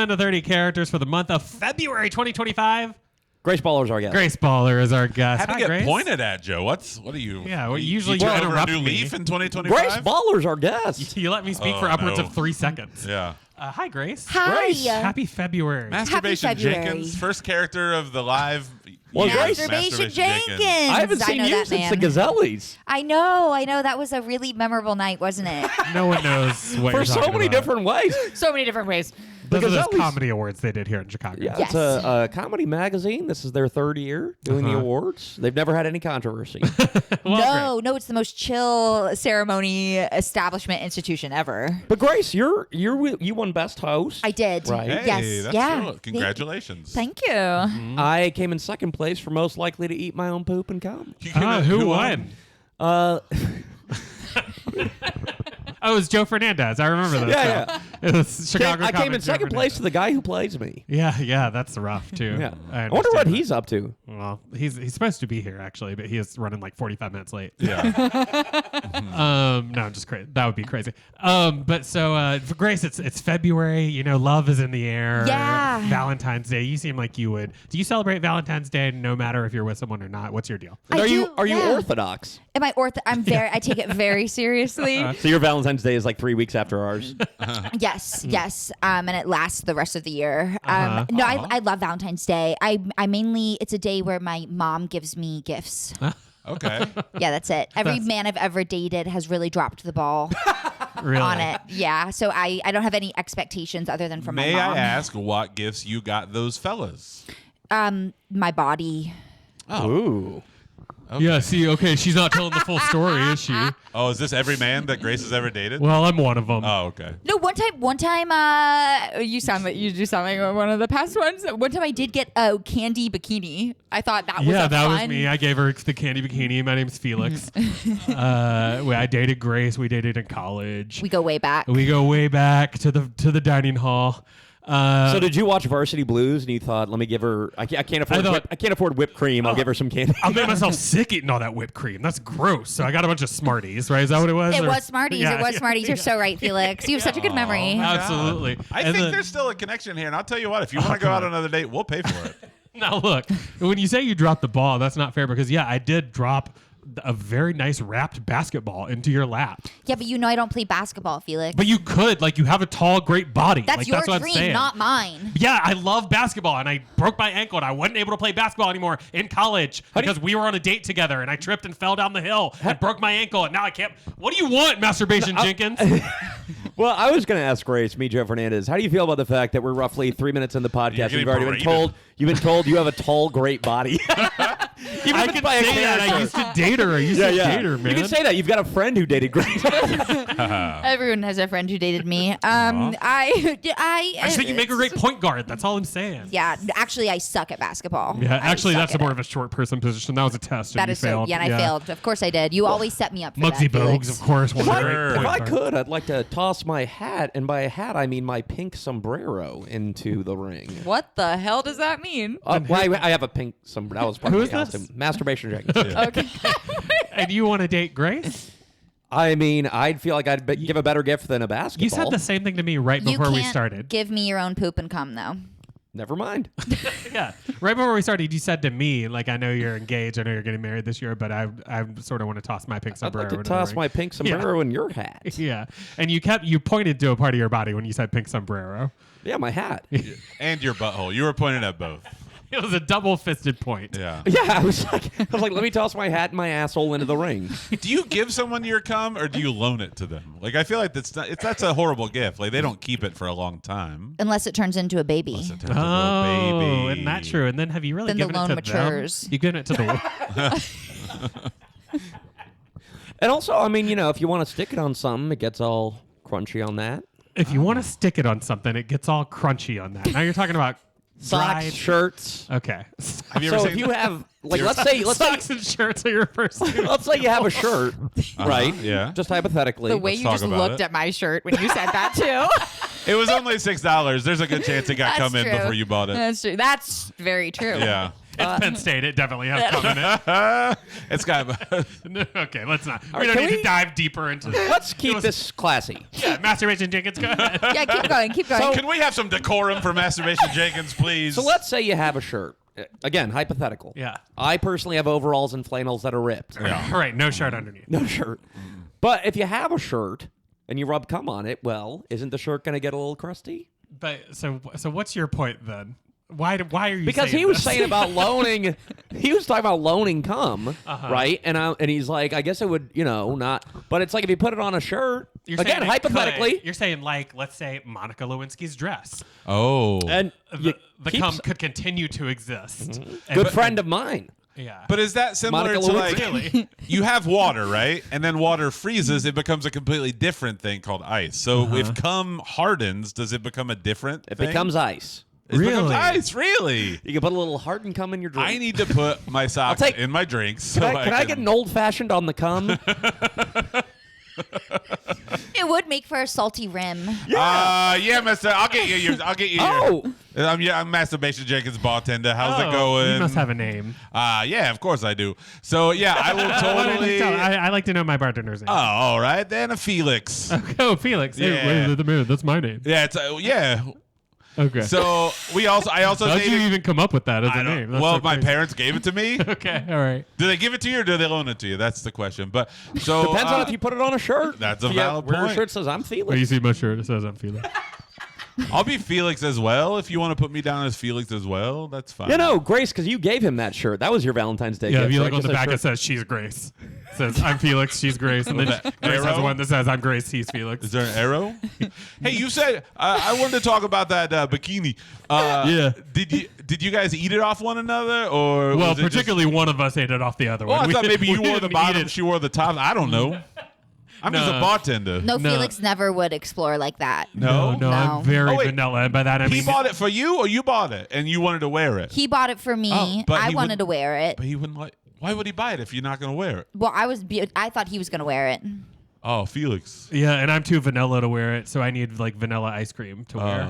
down to 30 characters for the month of February 2025. Grace Bahler is our guest. Grace Bahler is our guest. How to Hi, get Grace. pointed at, Joe? What are you? Yeah, well, usually you you turn over a interrupt new me. leaf in 2025. Grace Bahler's our guest. You let me speak for upwards of 3 seconds. Yeah. Hi, Grace. Hi. Grace. Happy February. Masturbation Happy February. Jenkins, first character of the live. Well, year, Grace- Masturbation Jenkins. I haven't seen know you that since man. the Gazellies. I know. That was a really memorable night, wasn't it? No one knows what For you're so talking many about. different ways. So many different ways. Those are those Gazellies. comedy awards they did here in Chicago. Yeah, Yes. it's a comedy magazine. This is their third year doing the awards. They've never had any controversy. Well, No, it's the most chill ceremony establishment institution ever. But Grace, you won Best Host. I did. Right. Hey, Yes. that's yeah. cool. Congratulations. Thank you. I came in second place for most likely to eat my own poop and cum. Who won? Oh, it was Joe Fernandez. I remember that. Yeah. It was Chicago. I came comic in Joe second place to the guy who plays me. Yeah, that's rough too. Yeah. I wonder what understand he's up to. that. Well, he's supposed to be here actually, but he is running like 45 minutes late. Yeah. No, I'm just crazy. That would be crazy. But so for Grace, it's February. You know, love is in the air. Yeah. Valentine's Day. You seem like you would. Do you celebrate Valentine's Day no matter if you're with someone or not? What's your deal? I Are do, you yeah. Orthodox? Am I I take it very seriously. So your Valentine's Day is like 3 weeks after ours. Yes. And it lasts the rest of the year. No, I love Valentine's Day. I mainly, it's a day where my mom gives me gifts. Okay. Yeah, that's it. Every That's- man I've ever dated has really dropped the ball Really? on it. Yeah. So I don't have any expectations other than from May my mom. I ask what gifts you got those fellas? My body. Ooh. Okay. Yeah. See, okay, she's not telling the full story, is she? Oh, is this every man that Grace has ever dated? Well, I'm one of them. Oh, okay. No, one time, you do sound like one of the past ones. One time I did get a candy bikini. I thought that was Yeah, that fun. was me. I gave her the candy bikini. My name's Felix. I dated Grace. We dated in college. We go way back. We go way back to the dining hall. So did you watch Varsity Blues and you thought, let me give her? I can't afford whipped cream. I'll give her some candy. I'll make myself sick eating all that whipped cream. That's gross. So I got a bunch of Smarties, right? Is that what it was? It Or- was Smarties. Yeah, it was Smarties. You're so right, Felix. You have such a good memory. Absolutely. I And think then- there's still a connection here, and I'll tell you what. If you want to go out on another date, we'll pay for it. Now look, when you say you dropped the ball, that's not fair because I did drop a very nice wrapped basketball into your lap. Yeah, but I don't play basketball, Felix. But you could, you have a tall, great body. That's your what I'm dream, saying. not mine. Yeah, I love basketball, and I broke my ankle, and I wasn't able to play basketball anymore in college because we were on a date together, and I tripped and fell down the hill and broke my ankle, and now I can't. What do you want, Masturbation Jenkins? Well, I was going to ask Grace, me, Joe Fernandez, how do you feel about the fact that we're roughly 3 minutes in the podcast? getting You've already berated. been told you have a tall, great body. I can say that. I used to date her. I used to date her, man. You can say that. You've got a friend who dated Grace. Everyone has a friend who dated me. I just think you make a great point guard. That's all I'm saying. Yeah, actually, I suck at basketball. Yeah, I actually, suck that's at more it. of a short person position. That was a test, and That you is failed. so. Yeah, and I failed. Of course, I did. You always set me up for Muggsy that, Felix. Bogues, of course, one of the Sure. great If point I guards. could, I'd like to toss my hat, and by a hat I mean my pink sombrero, into the ring. What the hell does that mean? I have a pink sombrero. That was part Who of is the this? costume. Masturbation Jenkins. Okay. And you want to date Grace? I mean, I'd feel like I'd give a better gift than a basketball. You said the same thing to me right You before we can't started. give me your own poop and cum, though. Never mind. Yeah, right before we started, you said to me, I know you're engaged, I know you're getting married this year, but I sort of want to toss my pink I'd sombrero. like to into toss the my ring. pink sombrero in your hat. Yeah, and you pointed to a part of your body when you said pink sombrero. Yeah, my hat. And your butthole. You were pointing at both. It was a double-fisted point. Yeah. Yeah, I was like, let me toss my hat and my asshole into the ring. Do you give someone your cum or do you loan it to them? I feel like that's a horrible gift. They don't keep it for a long time. Unless it turns into a baby. Unless it turns into a Oh, baby. isn't that true? And then have you really Then the given it loan to matures. them? You given it to the And also, I mean, if you want to stick it on something, it gets all crunchy on that. If you want to stick it on something, it gets all crunchy on that. Now you're talking about Socks, dried- shirts. Okay. Have you ever So seen if you have, let's say Socks and shirts are your first. let's say you have a shirt, right? yeah. Just hypothetically. The way Let's you talk just about looked it. at my shirt when you said that, too. It was only $6. There's a good chance it got That's come in true. before you bought it. That's true. That's very true. Yeah. It's Penn State. It definitely has cum in it. It's got. Okay, let's not. All We right, don't can need we- to dive deeper into this. Let's keep this classy. Yeah, Masturbation Jenkins, go ahead. Yeah, keep going. Keep going. Can we have some decorum for Masturbation Jenkins, please? So let's say you have a shirt. Again, hypothetical. Yeah. I personally have overalls and flannels that are ripped. Yeah. All right, no shirt underneath. No shirt. But if you have a shirt and you rub cum on it, well, isn't the shirt going to get a little crusty? But so what's your point then? Why are you Because saying he was this? saying about loaning, he was talking about loaning cum, right? And he's like, I guess it would, not. But it's like if you put it on a shirt, You're again, saying it hypothetically, could. You're saying like, let's say Monica Lewinsky's dress. Oh. and The cum could continue to exist. good friend of mine. Yeah. But is that similar Monica to Lewinsky. like Really? you have water, right? And then water freezes, it becomes a completely different thing called ice. So if cum hardens, does it become a different It thing? becomes ice. It becomes Really? ice, really? You can put a little hardened cum in your drink. I need to put my socks take- in my drinks. Can I get an old fashioned on the cum? It would make for a salty rim. Yeah, mister. I'll get you yours. I'll get you Oh. yours. I'm Masturbation Jenkins bartender. How's it going? You must have a name. Yeah, of course I do. So, yeah, I will Why don't you totally... tell- I like to know my bartender's name. Oh, all right. Then a Felix. Oh, Felix. Hey, Yeah. wait a minute. That's my name. Yeah, yeah. Okay. So, I also How'd dated... you even come up with that as I a don't- name? That's well, so my crazy. parents gave it to me. Okay, all right. Do they give it to you or do they loan it to you? That's the question. But so Depends on if you put it on a shirt. That's a If you valid wear point. a shirt that says I'm Oh, Felix. you see my shirt. It says I'm Felix. I'll be Felix as well. If you want to put me down as Felix as well, that's fine. Grace, because you gave him that shirt. That was your Valentine's Day Yeah, gift. if you right? look on Just the a back, shirt. it says she's Grace. It says I'm Felix, she's Grace, and then With Grace that has arrow? one that says I'm Grace, he's Felix. Is there an arrow? Hey, you said I wanted to talk about that bikini. Yeah. Did you guys eat it off one another, or Well, was it particularly one of us ate it off the other Just, one. I thought maybe you We wore the didn't eat bottom, it. she wore the top. I don't know. I'm just a No. bartender. No, No. Felix never would explore like that. No? No, No. I'm very Oh, wait. vanilla, and by that I He mean bought it for you, or you bought it and you wanted to wear it. He bought it for me. Oh, but I he wanted wouldn't- to wear it. But he wouldn't like. Why would he buy it if you're not going to wear it? Well, I thought he was gonna wear it. Oh, Felix. Yeah, and I'm too vanilla to wear it, so I need like vanilla ice cream to wear.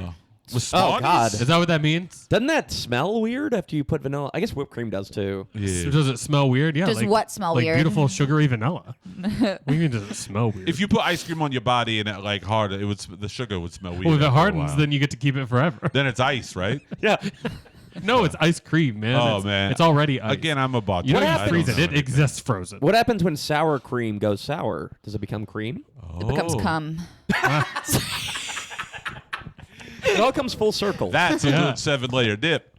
With Oh, Spawn? God. Is that what that means? Doesn't that smell weird after you put vanilla? I guess whipped cream does too. Yeah. Does it smell weird? Yeah. Does like, what smell like weird? Beautiful sugary vanilla. What do you mean does it smell weird? If you put ice cream on your body and it like hard, it would the sugar would smell weird. well, if it after a hardens, while. then you get to keep it forever. Then it's ice, right? Yeah. No, it's ice cream, man. Oh, It's, man. It's already ice. Again, I'm a bartender. you don't What have to freeze happens? it. It exists frozen. What happens when sour cream goes sour? Does it become cream? It becomes Oh. cum. It all comes full circle. That's a Yeah. good 7-layer dip.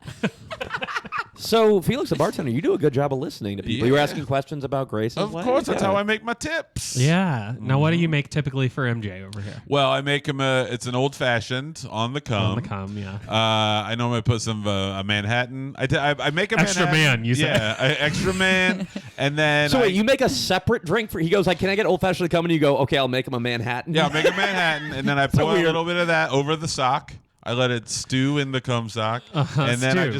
So, Felix, the bartender, you do a good job of listening to people. You were Yeah. asking questions about Grace's Of life? course, that's Yeah. how I make my tips. Yeah. Now, what do you make typically for MJ over here? Well, I make him it's an old fashioned on the cum. On the cum, yeah. I normally put some a Manhattan. I make a Extra Manhattan. man, you said. Yeah, extra man, and then So, wait, you make a separate drink for. He goes, like, can I get old fashioned to come? And you go, okay, I'll make him a Manhattan. yeah, I make a Manhattan, and then I pour a weird. little bit of that over the sock. I let it stew in the cum sock, and then stew.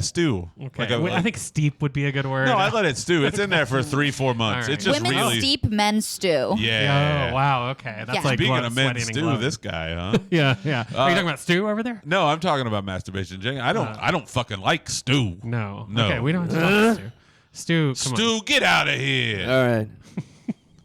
stew. Okay. Wait, I think steep would be a good word. no, I let it stew. It's in there for 3-4 months. All right. It's just Women really steep, men stew. yeah. Oh, wow. Okay. That's Yeah. like Speaking blood, of men sweating and stew, glowing. this guy, huh? Yeah, yeah. Are you talking about stew over there? No, I'm talking about masturbation. Jenkins. I don't fucking like stew. No. No. Okay, we don't have to talk about stew. Stew, come Stew, get out of here. All right.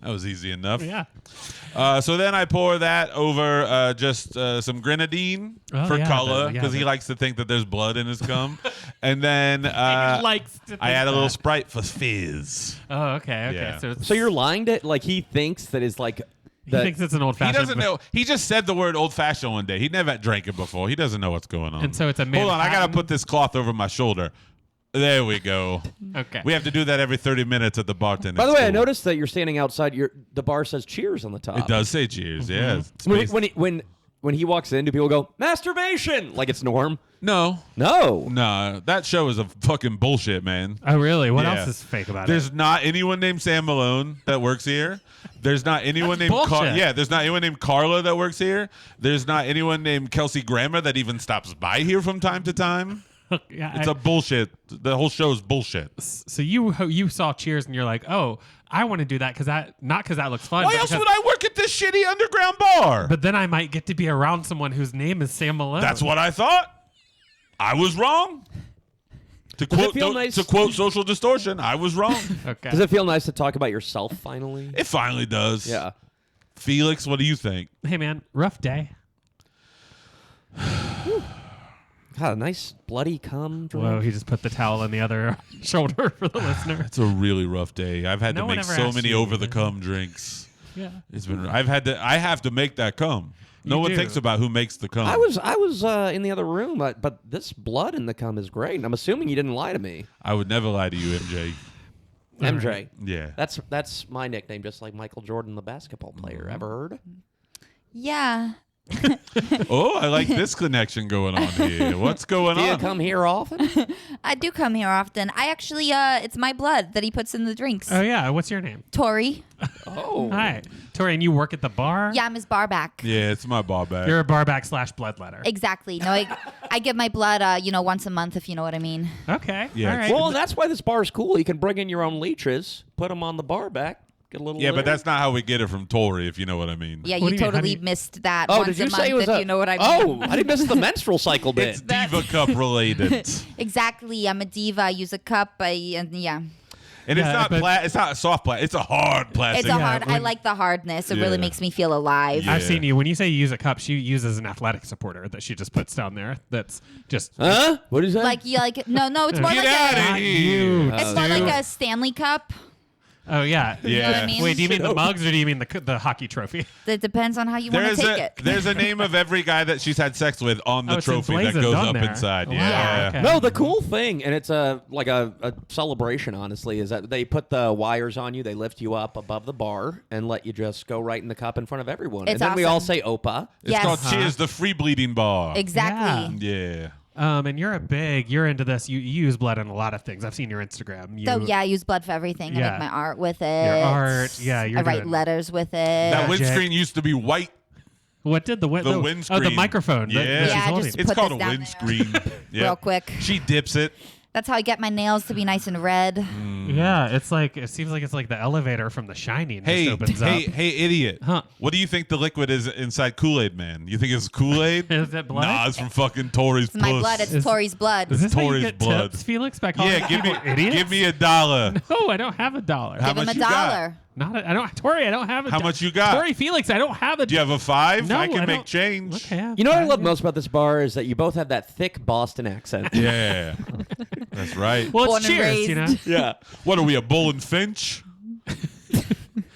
That was easy enough. on. Yeah. So then I pour that over just some grenadine Oh, for yeah, color yeah, because he the- likes to think that there's blood in his cum. And then likes to think I add a little that. Sprite for fizz. Oh, okay. Yeah. So, it's, So you're lying to like he thinks that is like he that. thinks it's an old He fashioned. doesn't know. He just said the word old fashioned one day. He never drank it before. He doesn't know what's going on. And so it's a Hold on, I gotta Manhattan? put this cloth over my shoulder. There we go. Okay. We have to do that every 30 minutes at the bartender. By the way, I school. noticed that you're standing outside. The bar says cheers on the top. It does say cheers. Yeah. It's When based- when he walks in, do people go masturbation like it's norm? no. No. No, that show is a fucking bullshit, man. Oh, really? What Yeah. else is fake about There's it? not anyone named Sam Malone that works here. There's not anyone That's named bullshit. There's not anyone named Carla that works here. There's not anyone named Kelsey Grammer that even stops by here from time to time. Yeah, It's a bullshit. The whole show is bullshit. so you saw Cheers and you're like, oh, I want to do that because that looks fun. Why but else because- would I work at this shitty underground bar? But then I might get to be around someone whose name is Sam Malone. That's what I thought. I was wrong. To quote Social Distortion, I was wrong. Okay. Does it feel nice to talk about yourself finally? It finally does. Yeah. Felix, what do you think? Hey, man, rough day. Had a nice bloody cum drink. Whoa, he just put the towel on the other shoulder for the listener. It's a really rough day. I've had No to one make ever so asked many you over the either. cum drinks. Yeah. I have to make that cum. No You one do. thinks about who makes the cum. I was in the other room, but this blood in the cum is great. And I'm assuming you didn't lie to me. I would never lie to you, MJ. MJ. right. Yeah. That's my nickname, just like Michael Jordan, the basketball player. Ever heard? Yeah. Oh, I like this connection going on here. What's going Do you on? come here often? I do come here often. I actually, it's my blood that he puts in the drinks. Oh, yeah. What's your name? Tori. Oh. Hi. Tori, and you work at the bar? Yeah, I'm his bar back. Yeah, it's my bar back. You're a barback / bloodletter. Exactly. No, I give my blood, once a month, if you know what I mean. Okay. Yeah, All right. Well, that's why this bar is cool. You can bring in your own leeches, put them on the bar back, get a little. Yeah, but litter. that's not how we get it from Tori, if you know what I mean. Yeah, What you do you mean? How totally do you- missed that Oh, once did you a say month, it was if a? you know what I mean. Oh, I didn't miss the menstrual cycle bit. It's Diva Cup related. Exactly. I'm a diva. I use a cup. Yeah. And Yeah, it's not not soft plastic. It's a hard plastic. It's a Yeah, hard. I when- like the hardness. It Yeah. really makes me feel alive. Yeah. I've seen you. When you say you use a cup, she uses an athletic supporter that she just puts down there. That's just. Huh? What is that? No, it's more Get like outta Not a. here. you. It's more like a Stanley Cup. Oh, yeah. You know what I mean? Wait, do you mean the mugs or do you mean the hockey trophy? It depends on how you want to take it. There's a name of every guy that she's had sex with on the Oh, it's trophy that emblazoned goes on up there. inside. Wow, Yeah. okay. No, the cool thing, and it's a celebration, honestly, is that they put the wires on you, they lift you up above the bar, and let you just go right in the cup in front of everyone. It's and then we all awesome. say Opa. It's Yes. called Cheers, the free bleeding bar. Exactly. Yeah. And you're into this. You use blood in a lot of things. I've seen your Instagram. So yeah, I use blood for everything. I Yeah. make my art with it. Your art. Yeah, you're I write doing- letters with it. That Magic. windscreen used to be white. What did the The Oh, windscreen. the microphone. Yeah. that she's Yeah, I holding. just- It's Put called a this down there. windscreen. Yeah. Real quick. She dips it. That's how I get my nails to be nice and red. Yeah, it seems like it's like the elevator from The Shining Hey, just opens hey, up. hey, idiot. Huh. What do you think the liquid is inside Kool-Aid, man? You think it's Kool-Aid? Is it blood? Nah, it's from fucking Tori's It's my puss. blood. It's Is- Tori's blood. Is this how you Tori's get blood. tips, Felix? By calling Yeah, give me people idiots? give me $1. No, I don't have $1. How Give him much a you got? dollar. I don't. Tori, I don't have a. How much you got? Tori, Felix, I don't have a. Do you have a 5? No, I can make don't. change. Okay, You know what I fine. love most about this bar is that you both have that thick Boston accent. Yeah. That's right. Well, Born it's and Cheers, you know. raised. Yeah. What are we, a Bull and Finch?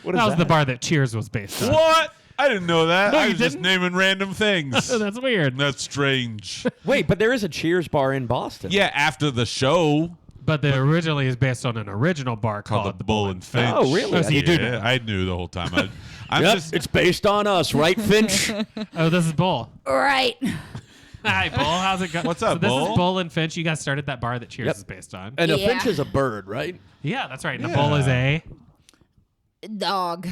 What That was the bar that Cheers was based on. What? I didn't know that. No, I you was just didn't? naming random things. Oh, that's weird. That's strange. Wait, but there is a Cheers bar in Boston. Yeah, after the show But the originally is based on an original bar called called the Bull and Finch. Oh, really? Oh, so you do know. Yeah, I knew the whole time. I'm Yep, just it's based on us, right, Finch? Oh, this is Bull. Right. Hi, Bull. How's it going? What's up, so this Bull? is Bull and Finch. You guys started that bar that Cheers Yep. is based on. And a Yeah. Finch is a bird, right? Yeah, that's right. And Yeah. a bull is a. Dog.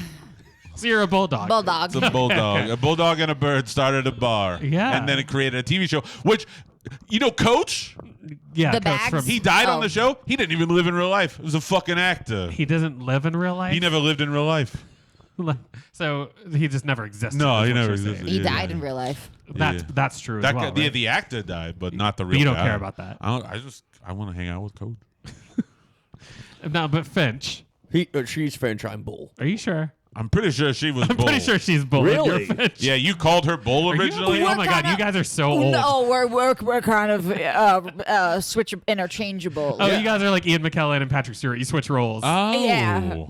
So you're a bulldog. Bulldog. It's a bulldog. A bulldog and a bird started a bar. Yeah. And then it created a TV show, which, Coach, Yeah, The Coach bags? from. he died on Oh. the show. He didn't even live in real life. He was a fucking actor. He doesn't live in real life. He never lived in real life. So he just never existed. No, is he what never you're saying. existed. He Yeah. died in real life. That's true That as well. guy, right? the actor died, but not the real you don't guy. care about that. I want to hang out with Code. No, but Finch. She's Finch, I'm Bull. Are you sure? I'm pretty sure she was I'm Bull. pretty sure she's Bull. and Really? You're Finch. Yeah, you called her Bull Are you- originally? oh my god, you guys are so old. No, we're kind of switch interchangeable. Oh, you guys are like Ian McKellen and Patrick Stewart. You switch roles. Oh. Yeah.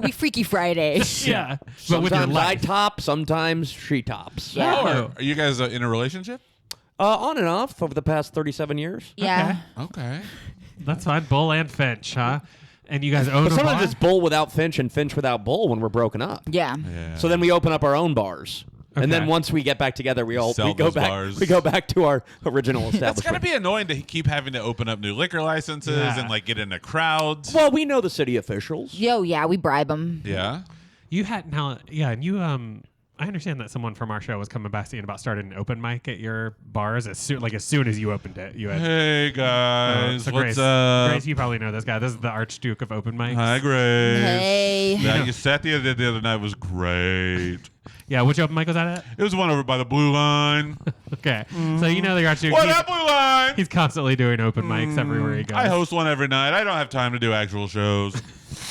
we Freaky Friday. yeah, but with your Sometimes I life. top, sometimes she tops. Yeah. Oh, are you guys in a relationship? On and off over the past 37 years. Yeah. Okay. That's fine. Bull and Finch, huh? And you guys own But a sometimes bar? it's Bull without Finch and Finch without Bull when we're broken up. Yeah. Yeah. So then we open up our own bars. And then Okay. once we get back together, we Sell go those back. bars. We go back to our original That's establishment. gotta be annoying to keep having to open up new liquor licenses Yeah. and like get into crowds. Well, we know the city officials. Yo, yeah, we bribe them. Yeah. You had now, yeah, and you I understand that someone from our show was coming back saying about starting an open mic at your bars as soon as you opened it. You had Hey guys, so what's Grace, up? Grace, you probably know this guy. This is the Archduke of open mics. Hi, Grace. Hey. Yeah, you sat the other night was great. Yeah, which open mic was that at? It was one over by the Blue Line. Okay. So you know they got you. What that Blue Line? He's constantly doing open mics everywhere he goes. I host one every night. I don't have time to do actual shows.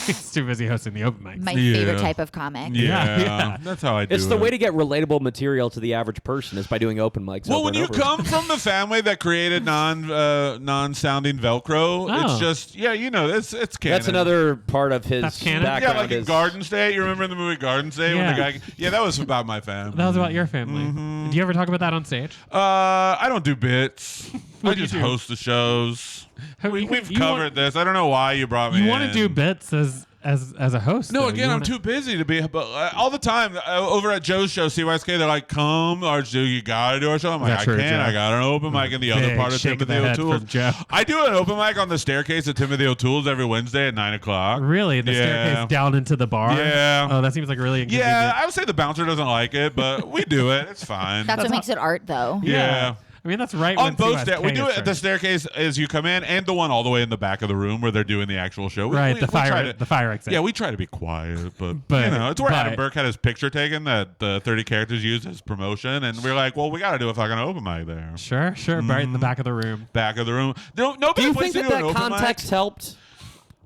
He's too busy hosting the open mics. My favorite type of comic. Yeah. That's how I do it. It's the way to get relatable material to the average person is by doing open mics. Well, over when and you over. come from the family that created non-sounding Velcro, Oh. it's just it's canon. That's another part of his That's canon? background. Yeah, like in is- Garden State. You remember the movie Garden State? When the Yeah. guy, that was about my family. That was about your family. Do you ever talk about that on stage? I don't do bits. What I do you just do? host the shows. We've You covered want- this. I don't know why you brought me You in. want to do bits as a host? No, though. again, You I'm wanna- too busy to be. But all the time over at Joe's show, CYSK, they're like, "Come, Archduke, you gotta do our show." I'm like, That's "I true, can't. Joe. I got an open mic in the other Big part of shake of Timothy the head O'Toole's." from Joe. I do an open mic on the staircase at Timothy O'Toole's every Wednesday at 9:00. Really? The Yeah. staircase down into the bar? Yeah. Oh, that seems like really inconvenient. Yeah, I would say the bouncer doesn't like it, but we do it. It's fine. That's what makes it art, though. yeah. I mean, that's right. On when both CYSK we do it at the starts. staircase as you come in, and the one all the way in the back of the room where they're doing the actual show. Right, We the try fire, to- the fire exit. Yeah, we try to be quiet, but But- it's where Adam but- Burke had his picture taken that the 30 characters used as promotion, and we're like, well, we got to do a fucking open mic there. Sure, right in the back of the room. Back of the room. No, Do nobody you wants think to that do an that open mic. context helped?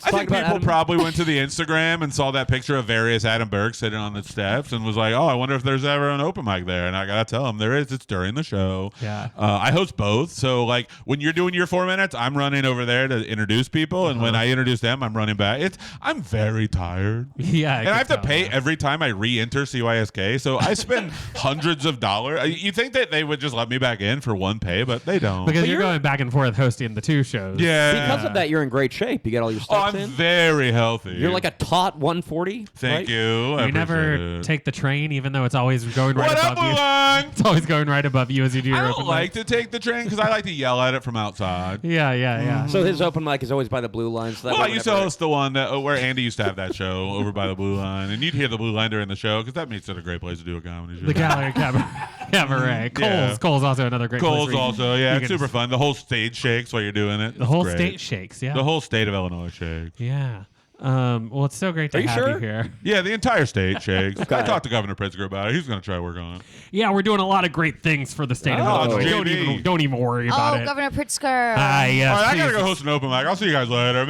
I think Talk about people Adam- probably went to the Instagram and saw that picture of various Adam Burke sitting on the steps and was like, oh, I wonder if there's ever an open mic there. And I got to tell them there is. It's during the show. Yeah. I host both. So, like, when you're doing your 4 minutes, I'm running over there to introduce people. And when I introduce them, I'm running back. I'm very tired. Yeah, And I have to pay every time I re-enter CYSK. So I spend hundreds of dollars. You think that they would just let me back in for one pay, but they don't. because you're you're- going back and forth hosting the two shows. yeah. Because of that, you're in great shape. You get all your Oh, steps I'm in. very healthy. You're like a taut 140. Thank right? you. I You never appreciate it. take the train, even though it's always going right What up, above you. Mulan? It's always going right above you as you do your I open don't like mic. to take the train because I like to yell at it from outside. Yeah. So his open mic is always by the blue line. So that Well, I way used to whenever- host the one that where Andy used to have that show over by the Blue Line, and you'd hear the Blue Line during the show because that makes it a great place to do a comedy show. The Gallery Cabaret. Yeah. Cole's also another great place. Cole's where you- also, you it's can- super fun. The whole stage shakes while you're doing it. The It's whole great. state shakes. Yeah. The whole state of Illinois shakes. Yeah. Well, it's so great to Are you have you sure? here. Yeah, the entire state shakes. I Okay. talked to Governor Pritzker about it. He's going to try to work on it. Yeah, we're doing a lot of great things for the state of Oh, Illinois. JB. Don't even worry about Oh, it. Governor Pritzker. Ah, yes. All right, I got to please. go host an open mic. I'll see you guys later.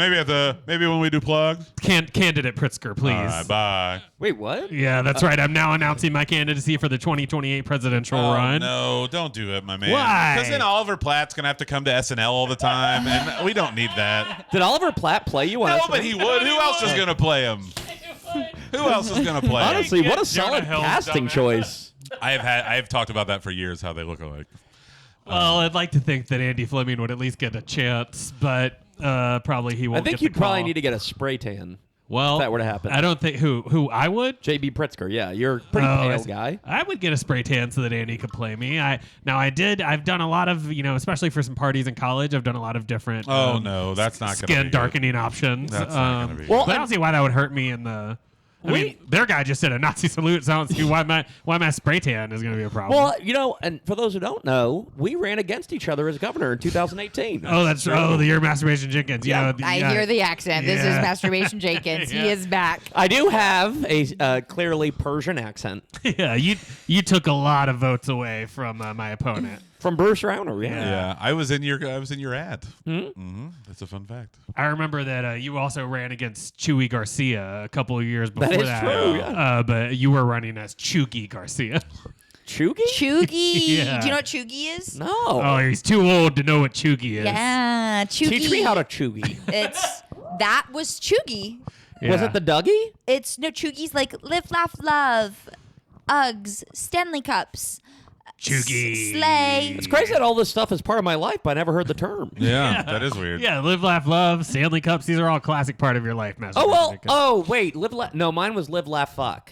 Maybe when we do plugs. Candidate Pritzker, please. All right, bye. Wait, what? Yeah, that's right. I'm now announcing my candidacy for the 2028 presidential run. No, don't do it, my man. Why? Because then Oliver Platt's going to have to come to SNL all the time, and we don't need that. Did Oliver Platt play you on No, SNL? but he would. Who else is going to play him? Who else is going to play him? Honestly, what a Jonah solid Hill's casting dumbass. choice. I have talked about that for years, how they look alike. Well, I'd like to think that Andy Fleming would at least get a chance, but probably he I won't think get you'd the call. probably need to get a spray tan. Well, if that were to happen. I don't think who I would. JB Pritzker, yeah, you're a pretty Oh, I pale see. guy. I would get a spray tan so that Andy could play me. I've done a lot of, especially for some parties in college, I've done a lot of different Oh, no, that's not going to be skin good. darkening options. That's not gonna be Well, but I don't see why that would hurt me in the I mean, Wait. their guy just did a Nazi salute, so I don't see why my spray tan is going to be a problem. Well, and for those who don't know, we ran against each other as governor in 2018. the year Masturbation Jenkins. Yeah. I hear the accent. This is Yeah. Masturbation Jenkins. Yeah. He is back. I do have a clearly Persian accent Yeah, you took a lot of votes away from my opponent. from Bruce Rauner. Yeah. Yeah, I was in your ad. Mm-hmm. That's a fun fact. I remember that you also ran against Chewy Garcia a couple of years before That is that. true, yeah. But you were running as Chugi Garcia. Chugi? Chugi. Yeah. Do you know what Chugi is? No. Oh, he's too old to know what Chugi is. Yeah, Chugi. Teach me how to Chugi. That was Chugi. Yeah. Was it the Dougie? Chugi's like Live, Laugh, Love, Uggs, Stanley Cups, Chugi? Slay. It's crazy that all this stuff is part of my life, but I never heard the term. Yeah, that is weird. Yeah, Live, Laugh, Love, Stanley Cups. These are all classic part of your life, Master. Oh, well, Jenkins. wait. No, mine was live, laugh, fuck.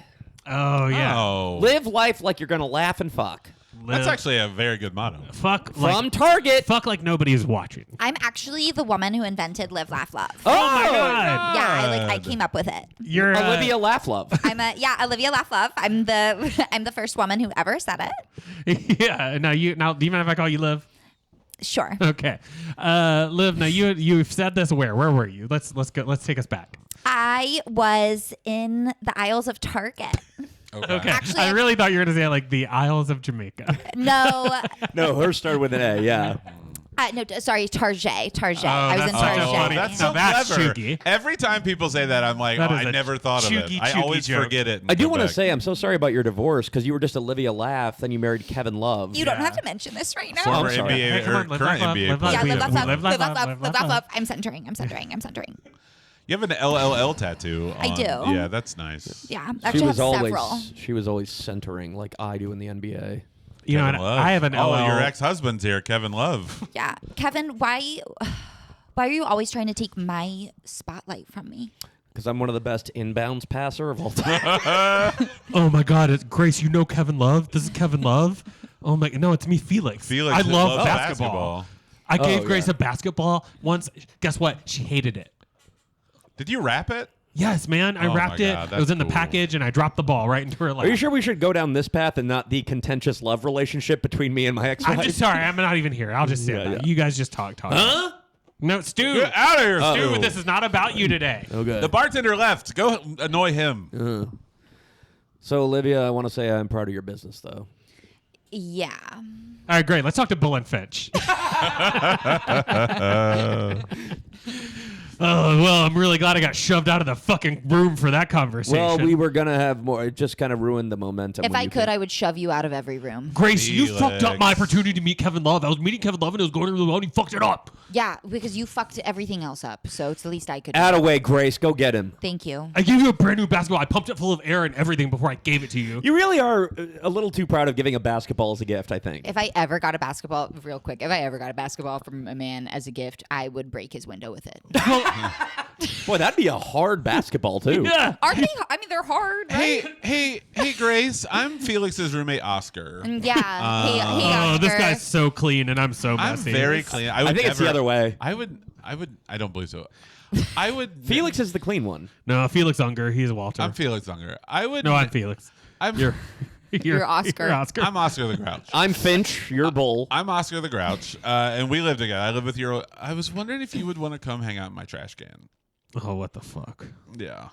Oh, yeah. Oh, Live life like you're going to laugh and fuck. Live, that's actually a very good motto. fuck From like Target. fuck like nobody is watching. I'm actually the woman who invented Live, Laugh, Love. Oh my God. Yeah, I came up with it. You're Olivia Laugh-Love. Olivia Laugh-Love. I'm the first woman who ever said it. Yeah. Now do you mind if I call you Liv? Sure. Okay. Liv, now you've said this where? Where were you? Let's go. Let's take us back. I was in the aisles of Target. Okay. Actually, I really thought you were going to say like the Isles of Jamaica. No. No, hers started with an A. Yeah. No, sorry, Tarjay. Tarjay. Oh, I was in that's such a Tarjay. funny- That's Now so that's clever. chuggy. Every time people say that, I'm like, That oh, is I a never thought of it. chuggy, I always joke. forget it. and I do come want to back. say I'm so sorry about your divorce because you were just Olivia Laugh, then you married Kevin Love. You don't have to mention this right now. Former I'm sorry. NBA Hey, come or on, live current life up, NBA live player. life Yeah, live, up. live, Live live, life live, up, live, live life live. up. I'm centering. You have an LLL tattoo. I do. Yeah, that's nice. Yeah, actually I have several. She was always centering like I do in the NBA. You know, Kevin and Love. I have an LL. Oh, your ex-husband's here, Kevin Love. Yeah, Kevin, why are you always trying to take my spotlight from me? Because I'm one of the best inbounds passer of all time. Oh my God, it's Grace. You know Kevin Love? This is Kevin Love. Oh my, no, it's me, Felix. Felix I love loves basketball. I gave Grace a basketball once. Guess what? She hated it. Did you wrap it? Yes, man. I Oh wrapped my it. God, It was that's in the cool. package, and I dropped the ball right into her lap. Are you sure we should go down this path and not the contentious love relationship between me and my ex-wife? I'm just sorry. I'm not even here. I'll just say that. yeah. You guys just talk. Huh? No, Stu. Get out of here, Stu, Stu. this is not about you today. Okay. The bartender left. Go annoy him. So, Olivia, I want to say I'm proud of your business, though. Yeah. All right, great. Let's talk to Bill and Finch. Oh, well, I'm really glad I got shoved out of the fucking room for that conversation. Well, we were going to have more. It just kind of ruined the momentum. If when I you could, I would shove you out of every room. Grace, you Felix. fucked up my opportunity to meet Kevin Love. I was meeting Kevin Love and it was going really well and you fucked it up. Yeah, because you fucked everything else up, so it's the least I could do. Attaway, Grace. Go get him. Thank you. I gave you a brand new basketball. I pumped it full of air and everything before I gave it to you. You really are a little too proud of giving a basketball as a gift, I think. If I ever got a basketball, real quick, if I ever got a basketball from a man as a gift, I would break his window with it. Boy, that'd be a hard basketball, too. Yeah. Aren't they? I mean, they're hard, right? Hey, Grace. I'm Felix's roommate, Oscar. Yeah. Hey, Oh, this Oscar. guy's so clean and I'm so I'm messy. very clean. I think it's the other way. I don't believe so. I would. Felix is the clean one. No, Felix Unger. He's Walter. I'm Felix Unger. I would. No, I'm Felix. You're You're Oscar. You're Oscar. I'm Oscar the Grouch. I'm Finch. You're Bull. I'm Oscar the Grouch, and we live together. I live with your. I was wondering if you would want to come hang out in my trash can. Oh, what the fuck? Yeah.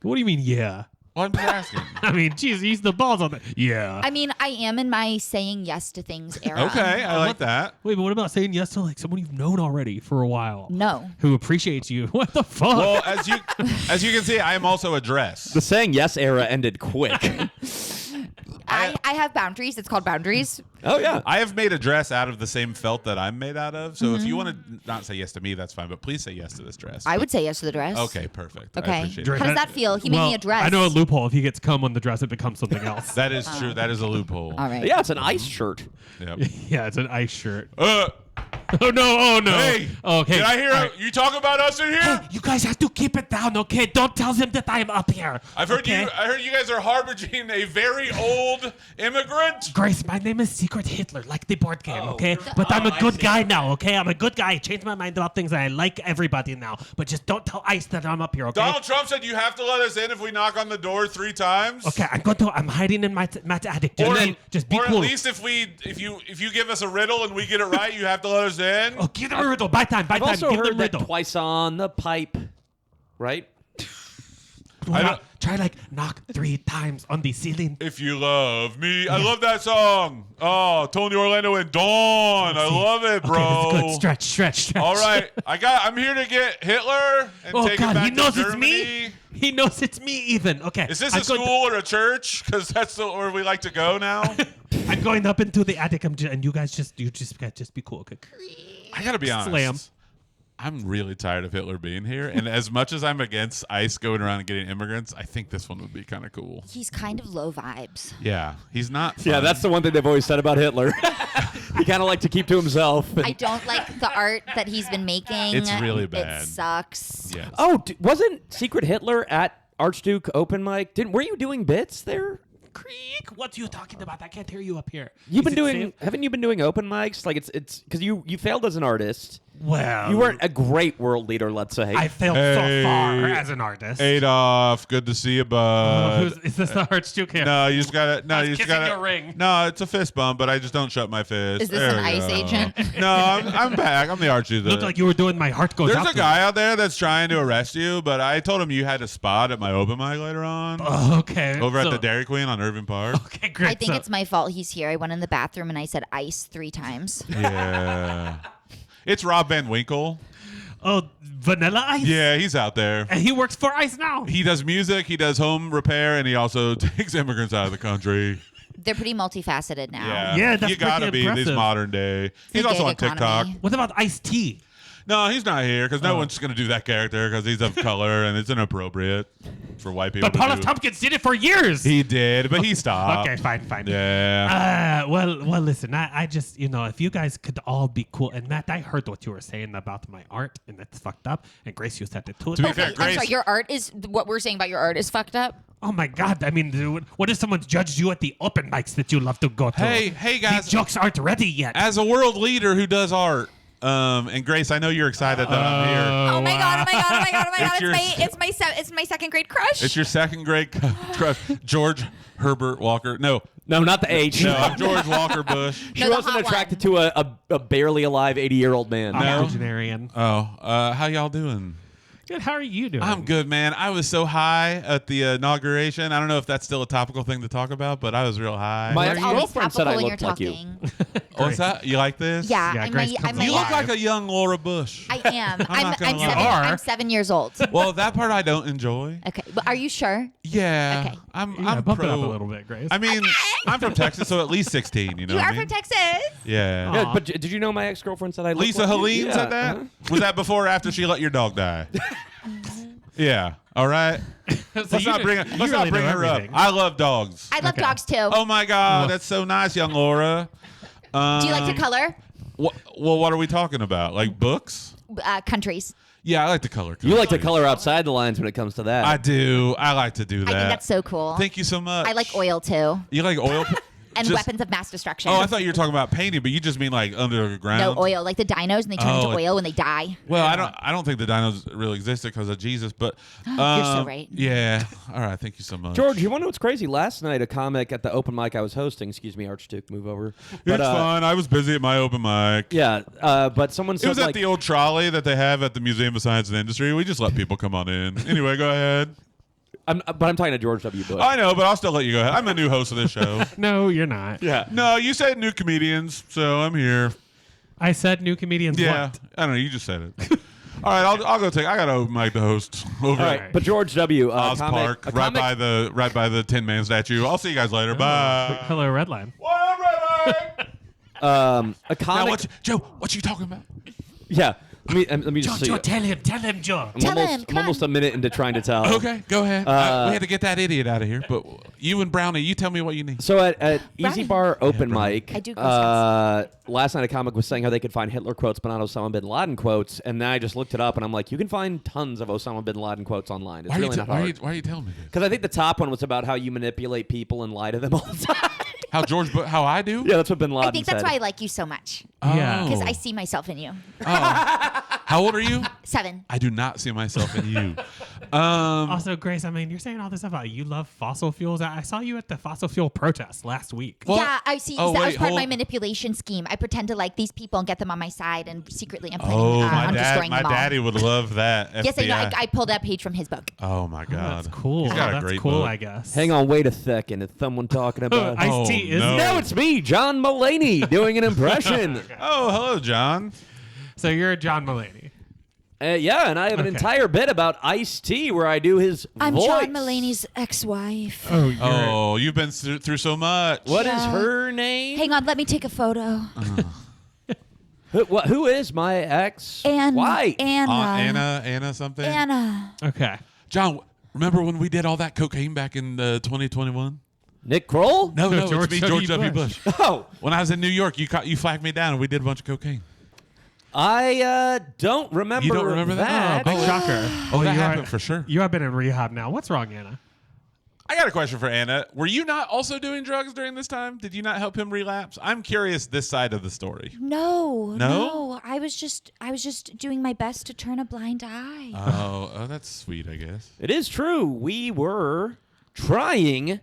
What do you mean, yeah? Well, I'm just asking. I mean, jeez, he's the balls on that. Yeah. I mean, I am in my saying yes to things era. Okay, I like that. Wait, but what about saying yes to like someone you've known already for a while? No. Who appreciates you? What the fuck? Well, as you can see, I am also a dress. The saying yes era ended quick. I have boundaries. It's called boundaries. Oh, yeah. I have made a dress out of the same felt that I'm made out of. So if you want to not say yes to me, that's fine. But please say yes to this dress. I would say yes to the dress. Okay, perfect. I Okay. appreciate Dress- it. How does that feel? He made me a dress. I know a loophole. If he gets cum on the dress, it becomes something else. That is true. That is a loophole. All right. Yeah, it's an ice shirt. Yep. Yeah, it's an ice shirt. Uh, Oh no! Oh no! hey, Okay. did I hear All right. you talk about us in here? Hey, you guys have to keep it down, okay? Don't tell them that I'm up here. I've heard okay? I heard you guys are harboring a very old immigrant. Grace, my name is Secret Hitler, like the board game, Oh. okay? But I'm a good guy now, okay? I'm a good guy. I changed my mind about things, and I like everybody now. But just don't tell ICE that I'm up here, okay? Donald Trump said you have to let us in if we knock on the door 3 times. Okay, I'm hiding in Matt's attic. Just be or cool. at least if you give us a riddle and we get it right, you have to let us in. Oh, give them a riddle. By time. I've also Give them heard a that riddle. twice on the pipe, right? Try like knock 3 times on the ceiling. If you love me, I love that song. Oh, Tony Orlando and Dawn. I love it, bro. Okay, that's good. Stretch. All right, I'm here to get Hitler and Oh take him God, back he knows to it's Germany. me. He knows it's me, Ethan. Okay. Is this I'm a going school or a church? Because that's where we like to go now. I'm going up into the attic. And you guys just be cool. Okay. I gotta be honest. Slam. I'm really tired of Hitler being here, and as much as I'm against ICE going around and getting immigrants, I think this one would be kind of cool. He's kind of low vibes. Yeah, he's not. Yeah, fun. that's the one thing they've always said about Hitler. He kind of liked to keep to himself. I don't like the art that he's been making. It's really bad. It sucks. Yes. Oh, wasn't Secret Hitler at Archduke open mic? Were you doing bits there? Creek, what are you talking about? I can't hear you up here. You've Is been it doing, safe? haven't you been doing open mics? Like it's because you failed as an artist. Well, You weren't a great world leader, let's say. I failed so far as an artist. Adolf, good to see you, bud. Is this the Archduke here? No, you just gotta. No, I was you just kissing gotta. your ring. No, it's a fist bump, but I just don't shut my fist. Is this There an we ICE go. agent? No, I'm back. I'm the Archduke. Looked like you were doing my heart goes There's out a to guy out there that's trying to arrest you, but I told him you had a spot at my open mic later on. Oh, okay. Over at So- the Dairy Queen on Irving Park. Okay, great. I think So- it's my fault he's here. I went in the bathroom and I said ice 3 times. Yeah. It's Rob Van Winkle. Oh, Vanilla Ice? Yeah, he's out there. And he works for Ice now. He does music, he does home repair, and he also takes immigrants out of the country. They're pretty multifaceted now. Yeah, that's you gotta pretty be these impressive. modern day. He's the also on gig TikTok. economy. What about Ice-T? No, he's not here because no Oh. one's gonna do that character because he's of color and it's inappropriate for white people. But to Paula do. Tompkins did it for years. He did, but he stopped. Okay, fine. Yeah. Well, listen, I just, if you guys could all be cool. And Matt, I heard what you were saying about my art, and that's fucked up. And Grace, you said it too. To be Okay, fair, I'm Grace- sorry. Your art is what we're saying about your art is fucked up. Oh my God! I mean, dude, what if someone judged you at the open mics that you love to go to? Hey, guys. These jokes aren't ready yet. As a world leader who does art, and Grace, I know you're excited that I'm here. Oh my god! It's It's my second grade crush. It's your second grade crush, George Herbert Walker. No, not the H. no, I'm George Walker Bush. She No, the wasn't hot attracted to a barely alive 80-year-old man. Octogenarian. Oh, how y'all doing? Good. How are you doing? I'm good, man. I was so high at the inauguration. I don't know if that's still a topical thing to talk about, but I was real high. My It's always ex-girlfriend said topical I when you're looked like you. talking. What's that? You like this? Yeah, Yeah, I'm Grace a, comes I'm a, You look alive. like a young Laura Bush. I am. not gonna lie. Are. I'm 7 years old. Well, that part I don't enjoy. Okay, but are you sure? Yeah. Okay. I'm Yeah, I'm bump pro. it up a little bit, Grace. I mean, I'm from Texas, so at least 16, you know You what are I mean? from Texas. Yeah. Yeah, Aw. but did you know my ex-girlfriend said I looked Lisa like you? Helene Yeah, said that? uh-huh. Was that before or after she let your dog die? Yeah. All right. Let's not bring her up. I love dogs. I love Okay. dogs too. Oh my God, that's so nice, young Laura. Do you like to color? Well, what are we talking about? Like books? Countries. Yeah, I like to color. You like to color outside the lines when it comes to that. I do. I like to do that. I think that's so cool. Thank you so much. I like oil too, You like oil? and Just- weapons of mass destruction. Oh, I thought you were talking about painting, but you just mean like underground. no oil, like the dinos, and they turn Oh, into like- oil when they die. Well, I don't think the dinos really existed because of Jesus, but You're so right. Yeah. All right. Thank you so much, George, you want to know what's crazy? Last night, a comic at the open mic I was hosting, excuse me, Archduke, move over. It's But, fine. I was busy at my open mic. Yeah, but someone It said was at like, the old trolley that they have at the Museum of Science and Industry. We just let people come on in. Anyway, go ahead. I'm talking to George W. Bush. I know, but I'll still let you go ahead. I'm a new host of this show. No, you're not. Yeah. No, you said new comedians, so I'm here. I said new comedians. Yeah. What? I don't know. You just said it. All right, I'll go take. I got to open mic the host over All at right, but George W. Oz Park, right by the Tin Man statue. I'll see you guys later. Bye. Hello, Redline. What up, Red Line? a Now, comic. Joe, what you talking about? Yeah. Let me just see. Joe, tell him, Joe. I'm almost a minute into trying to tell. Okay, go ahead. we had to get that idiot out of here, but you and Brownie, you tell me what you need. So at Easy Brownie. Bar open mic, I do Girl last night a comic was saying how they could find Hitler quotes but not Osama bin Laden quotes, and then I just looked it up and I'm like, you can find tons of Osama bin Laden quotes online. It's really not hard. Why are you telling me this? Because I think the top one was about how you manipulate people and lie to them all the time. How I do? Yeah, that's what bin Laden I think that's said. why I like you so much, Yeah. because Oh. I see myself in you. How old are you? 7. I do not see myself in you. Also, Grace, I mean, you're saying all this about you love fossil fuels. I saw you at the fossil fuel protest last week. What? Yeah, I see. Oh, that was wait, part of my hold- manipulation scheme. I pretend to like these people and get them on my side, and secretly I'm planning Oh, on destroying my them all. daddy would love that. Yes, I know. FBI. I pulled that page from his book. Oh my Oh, God, that's cool. He's got a That's great cool, book. I guess. Hang on, wait a second. Is someone talking about? Ice-T, Oh, isn't no. it? No, it's me, John Mulaney, doing an impression. Oh, hello, John. So you're John Mulaney. Yeah, and I have an Okay. entire bit about Ice-T where I do his I'm voice. John Mulaney's ex-wife. Oh, Oh, you've been through so much. What is Yeah. her name? Hang on, let me take a photo. Who is my ex? Anna. Why? Anna something. Anna. okay. John, remember when we did all that cocaine back in 2021? Nick Kroll? No, George it's me, W. George W. Bush. Bush. Oh, When I was in New York, you flagged me down and we did a bunch of cocaine. I don't remember. You don't remember that? Big shocker. Oh, that you happened for sure. You have been in rehab now. What's wrong, Anna? I got a question for Anna. Were you not also doing drugs during this time? Did you not help him relapse? I'm curious this side of the story. No. I was just doing my best to turn a blind eye. Oh, that's sweet, I guess. It is true. We were trying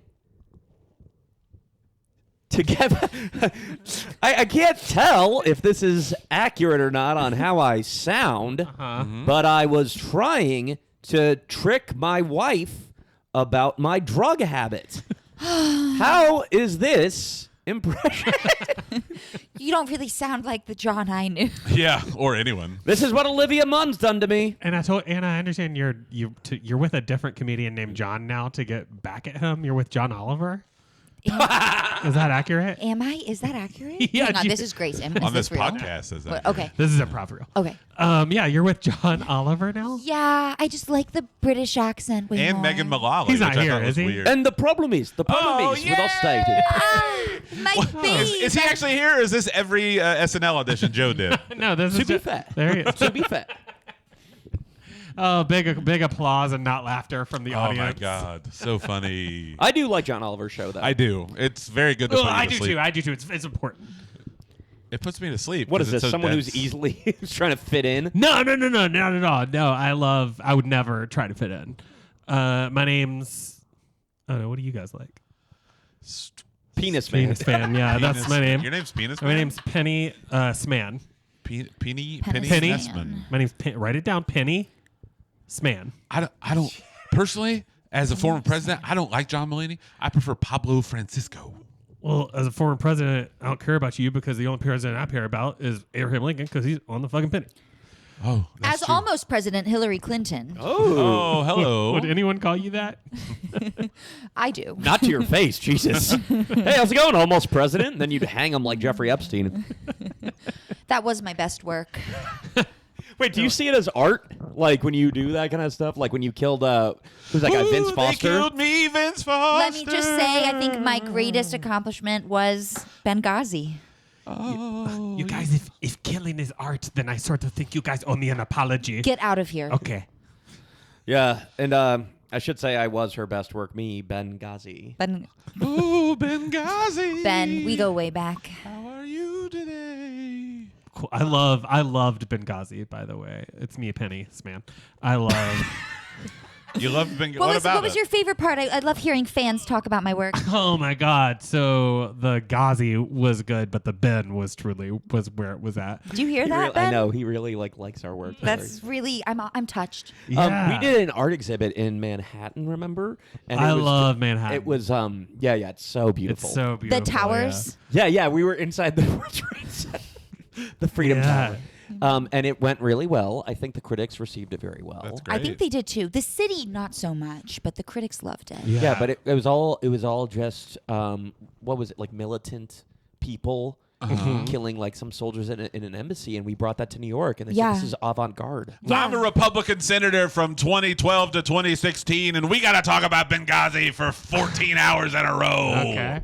to get. I can't tell if this is accurate or not on how I sound, but I was trying to trick my wife about my drug habit. How is this impression? You don't really sound like the John I knew. Yeah, or anyone. This is what Olivia Munn's done to me. And I told Anna, I understand you're with a different comedian named John now to get back at him. You're with John Oliver. Is that accurate? Am I? Is that accurate? Yeah, Hang on, this is Grace. On this real? podcast, is that? Okay. This is improv real. Okay. Yeah, you're with John Oliver now. Yeah, I just like the British accent. Way And more. Megan Mullally, He's not which I here, thought was is he? weird. And the problem is, with us stating. My baby. Is he actually here, or is this every SNL audition Joe did? No, this To is be fair. There he is. To be fair. Oh, big applause and not laughter from the Oh audience. my God, so funny. I do like John Oliver's show, though. I do. It's very good to Well, put you I to do sleep. too. I do too. It's important. It puts me to sleep. What is 'cause this? it's so Someone dense. who's easily who's trying to fit in? No, not at all. No, I would never try to fit in. My name's, I don't know, what do you guys like? Penis man. Penis fan. Yeah, that's my name. Your name's Penis My Man? name's Penny Sman. Penny Penny. Snessman. My name's write it down, Penny Sman. I don't personally, as a former president, I don't like John Mulaney. I prefer Pablo Francisco. Well, as a former president, I don't care about you because the only president I care about is Abraham Lincoln because he's on the fucking penny. Oh, that's As true. almost President Hillary Clinton. Oh, hello. Would anyone call you that? I do. Not to your face, Jesus. Hey, how's it going, almost president? And then you'd hang him like Jeffrey Epstein. That was my best work. Wait, do you see it as art? Like when you do that kind of stuff? Like when you killed, who's that guy, Vince Ooh, Foster? They killed me, Vince Foster. Let me just say, I think my greatest accomplishment was Benghazi. Oh, You guys, if killing is art, then I sort of think you guys owe me an apology. Get out of here. Okay. Yeah, and I should say I was her best work, me, Benghazi. Ooh, Benghazi. Ben, we go way back. How are you today? Cool. I loved Benghazi, by the way. It's me, Penny Sman. I love. You love Benghazi. What was your favorite part? I love hearing fans talk about my work. Oh my God! So the Ghazi was good, but the Ben was where it was at. Do you hear that, Ben? I know he really likes our work. That's really I'm touched. Yeah. We did an art exhibit in Manhattan, remember? And I it was love Manhattan. It was yeah, it's so beautiful. It's so beautiful. The towers. Yeah, we were inside the World Trade Center, the Freedom Yeah. Tower. And it went really well. I think the critics received it very well. That's great. I think they did too. The city, not so much, but the critics loved it. Yeah, but it was all just what was it, like militant people killing like some soldiers in an embassy, and we brought that to New York, and they said this is avant-garde. Yeah. I'm a Republican senator from 2012 to 2016, and we got to talk about Benghazi for 14 hours in a row. Okay.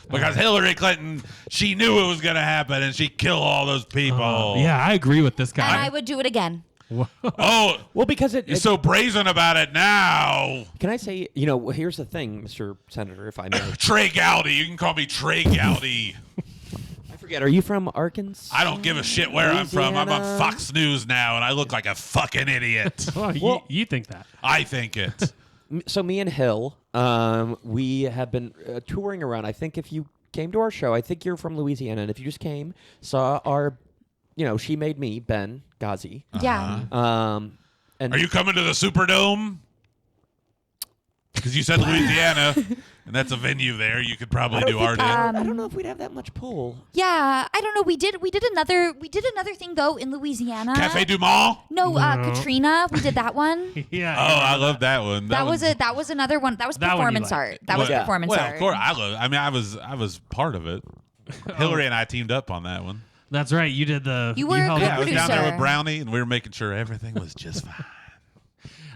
Because Hillary Clinton, she knew it was going to happen, and she killed all those people. Yeah, I agree with this And guy. I would do it again. Oh, Well, because you're so brazen about it now. can I say, here's the thing, Mr. Senator, if I may. Trey Gowdy. You can call me Trey Gowdy. I forget, are you from Arkansas? I don't give a shit where I'm from. I'm on Louisiana. Fox News now, and I look like a fucking idiot. Oh, you think that? I think it. So me and Hill, we have been touring around. I think if you came to our show, I think you're from Louisiana, and if you just came, saw our, She Made Me, Ben Ghazi. Yeah. And Are you coming to the Superdome? Because you said Louisiana, and that's a venue there. You could probably do art in. I don't know if we'd have that much pull. Yeah. I don't know. We did another thing though in Louisiana. Cafe Du Monde? No, Katrina. We did that one. Yeah. Oh, I love that one. That was another one. That was That one you performance liked. art. That was Yeah. performance Well, art. of course, I was part of it. Hillary and I teamed up on that one. That's right. You did the. You were held a up Yeah, I was the- down there producer. with Brownie, and we were making sure everything was just fine.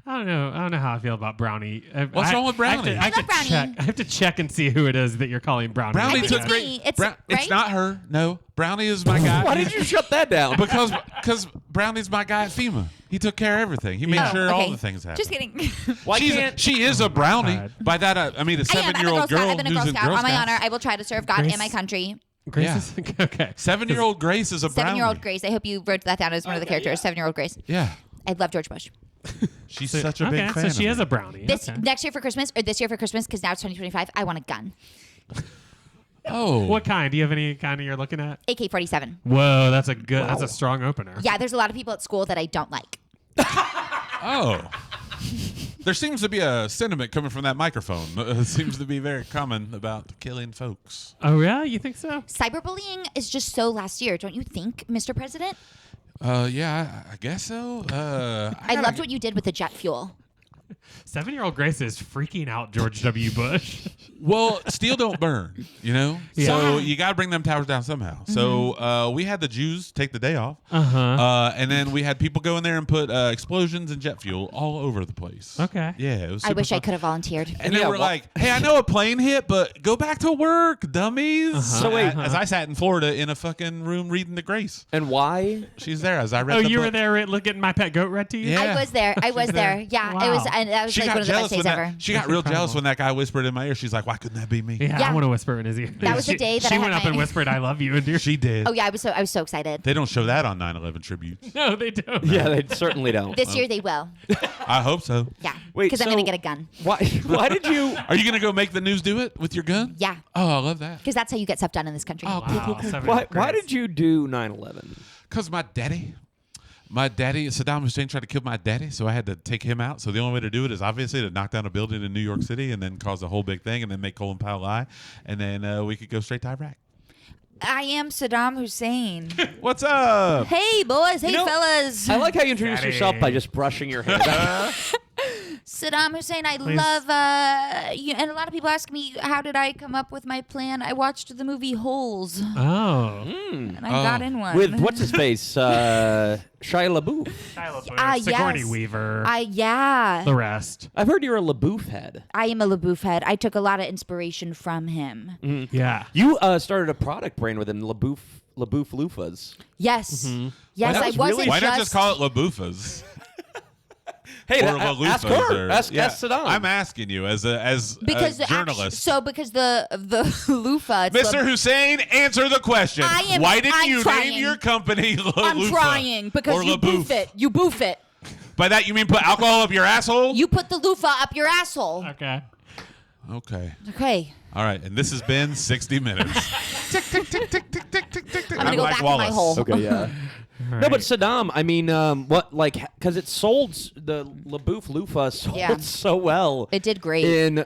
I don't know how I feel about Brownie. What's wrong with Brownie? I love Brownie. I have to check and see who it is that you're calling Brownie. Brownie I think took it's great. me. It's It's right? not her. No, Brownie is my guy. Why did you shut that down? Because Brownie's my guy at FEMA. He took care of everything. He made Oh, sure all okay. the things happened. Just kidding. Why can't She is a brownie. God. By that I mean a I am. I'm a 7-year-old Girl Scout. girl I've been a who's Girl in Scout. Girl On my Scouts. honor, I will try to serve God Grace- and my country. Grace Yeah. is okay. 7-year-old Grace is a brownie. 7-year-old Grace. I hope you wrote that down as one of the characters. 7-year-old Grace. Yeah, I love George Bush. she's such a big fan. So she of is me. a brownie. This Okay. next year for Christmas, or this year for Christmas, because now it's 2025. I want a gun. Oh, What kind? Do you have any kind of you're looking at? AK-47. Whoa, that's a good. That's a strong opener. Yeah, there's a lot of people at school that I don't like. oh. There seems to be a sentiment coming from that microphone. It seems to be very common about killing folks. Oh yeah, you think so? Cyberbullying is just so last year, don't you think, Mr. President? Yeah, I guess so. I loved what you did with the jet fuel. 7-year-old Grace is freaking out George W. Bush. Well, steel don't burn, you know? Yeah. So you got to bring them towers down somehow. So we had the Jews take the day off. And then we had people go in there and put explosions and jet fuel all over the place. Okay. Yeah, it was I super wish I fun. could have volunteered. And then we're like, hey, I know a plane hit, but go back to work, dummies. So wait. As I sat in Florida in a fucking room reading the Grace. And why? She's there as I read Oh, the you book. were there getting my pet goat read to you? Yeah. I was there. I was there. Yeah, Wow. it was. And that was She like got one of the jealous best days when ever. she got real incredible. jealous when that guy whispered in my ear. She's like, why couldn't that be me? Yeah, Yeah. I want to whisper in his ear. That was the day that she I went had up and my- whispered, "I love you." And She did. Oh yeah, I was so excited. They don't show that on 9/11 tributes. No, they don't. Yeah, they certainly don't. This year they will. I hope so. Yeah. Wait, Because I'm so- gonna get a gun. Why? Why did you? Are you gonna go make the news do it with your gun? Yeah. Oh, I love that. Because that's how you get stuff done in this country. Oh, Wow, 7-year-old Why Grace. did you do 9/11? Cause my daddy, Saddam Hussein tried to kill my daddy, so I had to take him out. So the only way to do it is obviously to knock down a building in New York City and then cause a whole big thing and then make Colin Powell lie, and then we could go straight to Iraq. I am Saddam Hussein. What's up? Hey boys, hey You know, fellas. I like how you introduce Daddy. yourself by just brushing your hair back. Saddam Hussein, I Please. love and a lot of people ask me how did I come up with my plan. I watched the movie Holes Oh. and I got in one. With what's his face? Shia LaBeouf. Sigourney yes. Weaver. Yeah. The rest. I've heard you're a LaBeouf head. I am a LaBeouf head. I took a lot of inspiration from him. Yeah. You started a product brand with him, LaBeouf Loofahs. Yes. Yes, That I was wasn't really- Why not just call it LaBoufas? Hey, Or ask Loofahs, her. or- Ask yeah. Saddam. I'm asking you as because a journalist. because the loofah. it's Mr. Hussein, answer the question. I'm you trying. name your company I'm Loofah trying because or you LaBeouf? boof it. You boof it. By that you mean put alcohol up your asshole? You put the loofah up your asshole. Okay. Okay. Okay. All right. And this has been 60 minutes. Tick, tick, tick, tick, tick, tick, tick, tick, tick. I'm gonna go Mike back in my Wallace. hole. Okay, yeah. No, but Saddam, I mean, because it sold, the LaBeouf loofah sold Yeah. so well. It did great. In,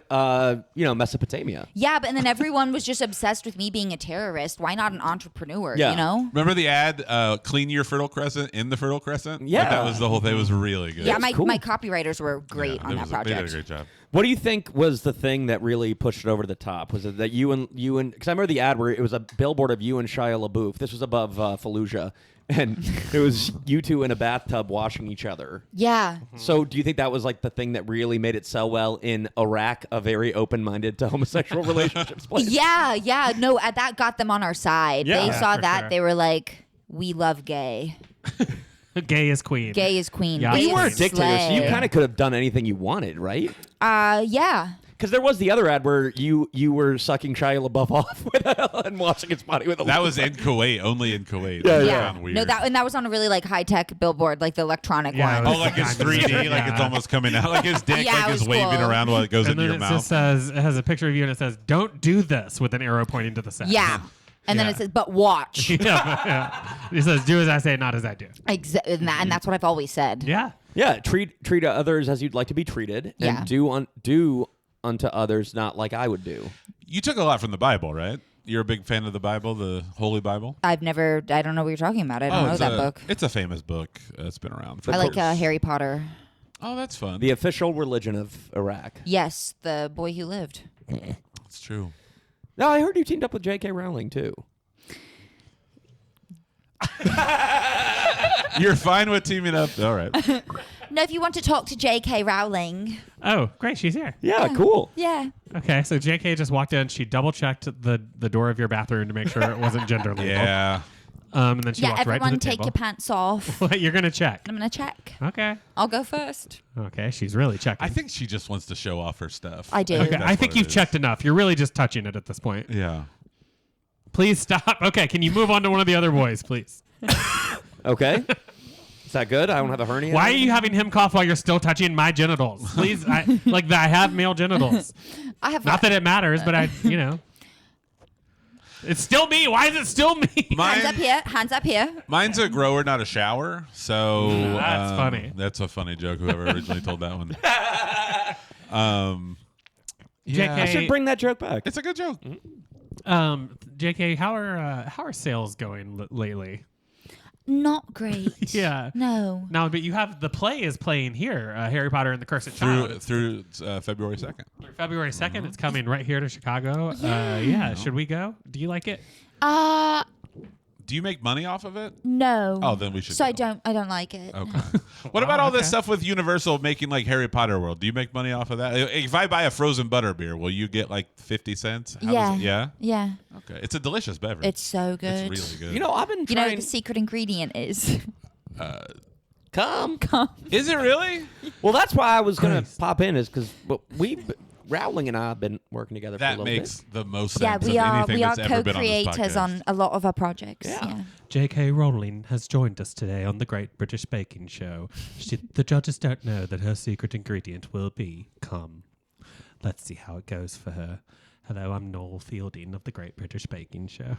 Mesopotamia. Yeah, but and then everyone was just obsessed with me being a terrorist. Why not an entrepreneur? Yeah. You know? Remember the ad, clean your Fertile Crescent in the Fertile Crescent? Yeah. Like that was the whole thing. It was really good. Yeah, was cool. my copywriters were great on that They did a project. great job. What do you think was the thing that really pushed it over the top? Was it that you and because I remember the ad where it was a billboard of you and Shia LaBeouf. This was above Fallujah, and it was you two in a bathtub washing each other. Yeah. So do you think that was like the thing that really made it sell well in Iraq, a very open-minded to homosexual relationships place? Yeah. No, that got them on our side. Yeah. They Yeah, saw for that. sure. They were like, we love gay. Gay is queen. Gay is queen. Yeah. But Gay you were a is dictator, so you slay. kind of could have done anything you wanted, right? Yeah. Because there was the other ad where you were sucking Shia LaBeouf off and washing his body with a That was in Kuwait, only in Kuwait. Yeah, That Yeah. sounded weird. No, that was on a really like high tech billboard, like the electronic Yeah, one. it Oh, like it's 3D, like it's almost coming out, like his dick, Yeah, like it is was waving cool. around while it goes And into then your it mouth. just says, it has a picture of you and it says, "Don't do this," with an arrow pointing to the set. Yeah. And then Yeah. it says, but watch. yeah. It says, "Do as I say, not as I do." And that's what I've always said. Yeah. Yeah, treat others as you'd like to be treated, Yeah. and do unto others not like I would do. You took a lot from the Bible, right? You're a big fan of the Bible, the Holy Bible? I don't know what you're talking about. I don't know it's that book. It's a famous book. It's been around for I like years. Harry Potter. Oh, that's fun. The official religion of Iraq. Yes, the boy who lived. It's true. No, I heard you teamed up with J.K. Rowling too. You're fine with teaming up. All right. No, if you want to talk to J.K. Rowling. Oh, great. She's here. Yeah, cool. Yeah. Okay, so JK just walked in. She double checked the door of your bathroom to make sure it wasn't gender legal. Yeah. And then she Yeah, walked right to everyone the take table. your pants off. You're gonna check. I'm going to check. Okay. I'll go first. Okay, she's really checking. I think she just wants to show off her stuff. I do. Okay, that's I think what it you've is. checked enough. You're really just touching it at this point. Yeah. Please stop. Okay, can you move on to one of the other boys, please? Okay. Is that good? I don't have a hernia. Why are you having him cough while you're still touching my genitals? Please, I have male genitals. I have Not that it matters, but it's still me. Why is it still me? hands up here. Hands up here. Mine's a grower, not a shower. So That's funny. That's a funny joke. Whoever originally told that one. Yeah. JK. I should bring that joke back. It's a good joke. JK, how are sales going lately? Not great. Yeah. No. No, but you have the play is playing here, Harry Potter and the Cursed Child. Through February 2nd. February 2nd, it's coming right here to Chicago. Yeah. Should we go? Do you like it? Do you make money off of it? No. Oh, then we should So go. I don't like it. Okay. What about all this okay. stuff with Universal making like Harry Potter World? Do you make money off of that? If I buy a frozen butter beer, will you get like 50 cents? How does it- yeah. Yeah. Okay. It's a delicious beverage. It's so good. It's really good. You know, I've been You know what trying. the secret ingredient is? Come. Is it really? Well, that's why I was gonna Grace. pop in, is because Rowling and I have been working together for a That little makes bit. the most Yeah, sense we of are anything we are that's ever been on this co-creators podcast. on a lot of our projects. Yeah. Yeah. J.K. Rowling has joined us today on the Great British Baking Show. The judges don't know that her secret ingredient will be cum. Let's see how it goes for her. Hello, I'm Noel Fielding of the Great British Baking Show.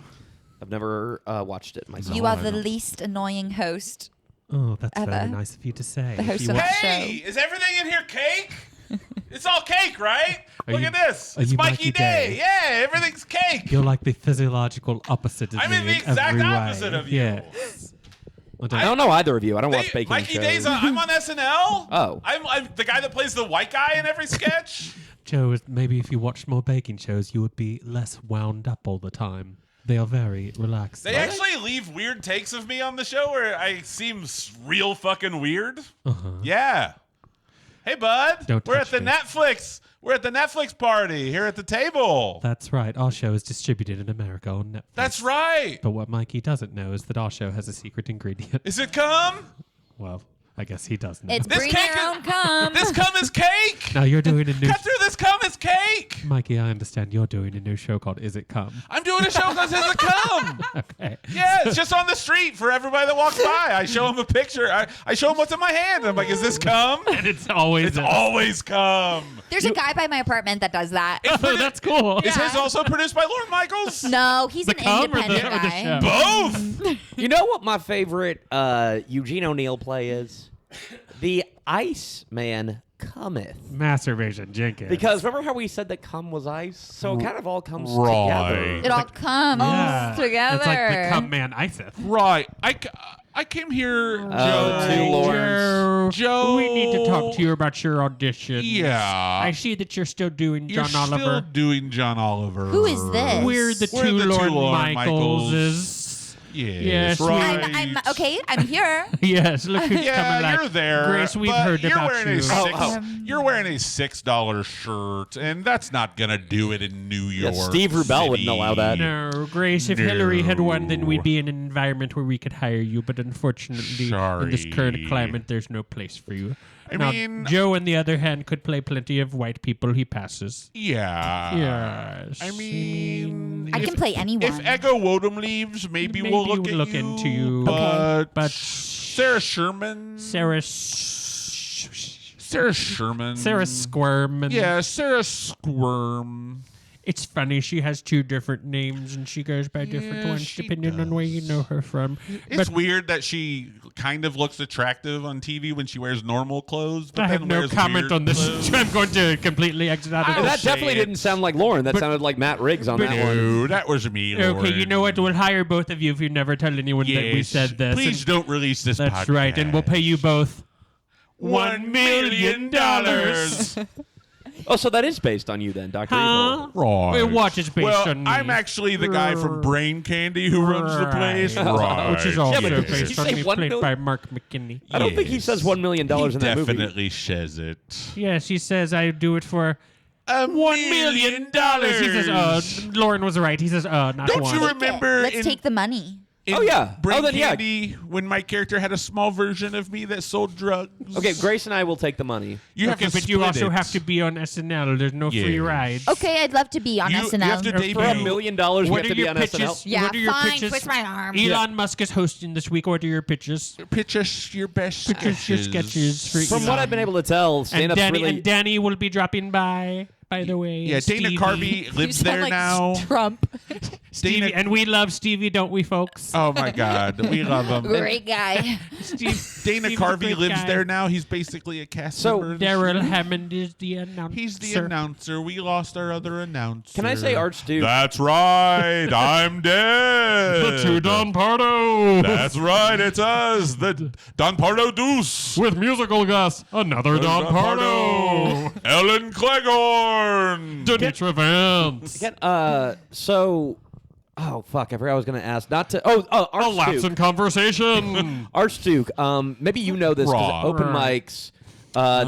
I've never watched it myself. You are the least annoying host. Oh, that's Ever. very nice of you to say. The If host you of want- the Hey, show. is everything in here cake? It's all cake, right? Look you- at this. are It's you Mikey Mikey Day. Day? Yeah, everything's cake. You're like the physiological opposite of I'm me in the in exact every opposite way. of you. Yes. Well, I don't know either of you. I don't watch baking Mikey shows. Day's I'm on SNL. Oh. I'm the guy that plays the white guy in every sketch. Joe, maybe if you watched more baking shows, you would be less wound up all the time. They are very relaxed. They actually leave weird takes of me on the show where I seem real fucking weird. Yeah. Hey, bud. Don't We're at touch the me. Netflix. We're at the Netflix party here at the table. That's right. Our show is distributed in America on Netflix. That's right. But what Mikey doesn't know is that our show has a secret ingredient. Is it cum? Well, I guess he does know. It's This bring cake your is- own cum. This cum is cake. Now you're doing a new... Cut through this cum is cake. Mikey, I understand you're doing a new show called Is It Cum? I'm doing a show because it's a cum. Okay. Yeah, it's just on the street for everybody that walks by. I show them a picture. I show them what's in my hand. I'm like, is this cum? And it's always... It's always cum. There's a guy by my apartment that does that. Oh, that's cool. Is his also produced by Lorne Michaels? No, he's The an cum or the- independent or the guy. show? Both. You know what my favorite Eugene O'Neill play is? The Ice Man cometh. Masturbation Jenkins. Because remember how we said that cum was ice? So it kind of all comes Right. together. It all comes Yeah. together. It's like the cum man Iseth. Right. I came here, to Joe. Lawrence. Joe. We need to talk to you about your audition. Yeah. I see that you're still doing You're John still Oliver. doing John Oliver. Who is this? We're the We're two the two Lord Lorne Michaelses. Yes, Yes, right. I'm here. Yes, look who's Yeah, coming. Like, you're there. Grace, we've but heard you're about wearing you. A six, Oh, You're wearing a $6 shirt, and that's not gonna do it in New York. Steve Rubell wouldn't City. allow that. No, Grace, if No. Hillary had won, then we'd be in an environment where we could hire you. But unfortunately, in this current Sorry. climate, there's no place for you. I Now, mean- Joe, on the other hand, could play plenty of white people. He passes. Yeah. Yes. I mean, I can play anyone. If Echo Woדם leaves, maybe we'll look we'll at look you. into you. But, But Sarah Sherman. Sarah Sherman. Squirm. And Yeah, Sarah Squirm. It's funny. She has two different names, and she goes by different Yeah, ones she depending on where you know her from. It's But weird that she kind of looks attractive on TV when she wears normal clothes. But I have then no wears comment weird on this. clothes. I'm going to completely exit out of And I'll this. that definitely say it. didn't sound like Lauren. That But- sounded like Matt Riggs on that one. No, that was me. Okay, Lauren. you know what? We'll hire both of you if you never tell anyone that we Yes. said this. Please And don't release this that's podcast. right, and we'll pay you both $1 million. Oh, so that is based on you then, Dr. Huh? Evil. Right. Watch is based on me. I'm actually the guy from Brain Candy who runs the place. Right. Which is also but did you based on say me, 1 played million? by Mark McKinney. I don't think he says $1 million He in that movie. definitely says it. Yeah, she says I do it for $1 million. He says, Lauren was right. He says, not Don't one. you remember Let's in, take the money. in Oh, yeah. Brain Oh, then, yeah. Candy when my character had a small version of me that sold drugs? Okay, Grace and I will take the money. You have Okay, to but you split also it. have to be on SNL. There's no free Yes. rides. Okay, I'd love to be on You SNL. have to For debut. $1 million, we What have are to be your on pitches? SNL. Yeah, what are your fine. pitches? Twist my arm. Elon Musk is hosting this week. What are your pitches? Pitch us your best Pitches your sketches for From Elon. what I've been able to tell, and stand-up's Danny, really... and Danny will be dropping by the way. Yeah, Dana Stevie. Carvey You lives sound there like now. Trump. Stevie, Dana- and we love Stevie, don't we, folks? Oh my God, we love him. Great guy. Dana Stevie's a Carvey great lives guy. there now. He's basically a cast So, member. of the Daryl show. Hammond is the announcer. He's the announcer. We lost our other announcer. Can I say Archduke? That's right. I'm dead. The two Don Pardo. That's right. It's us, the Don Pardo Deuce. With musical guest, another Don Pardo. Ellen Cleghorn. Denitra Vance. Oh, fuck, I forgot I was going to ask. Not to... Oh, A lapse Archduke. in conversation. Archduke, maybe you know this, 'cause Raw. open mics...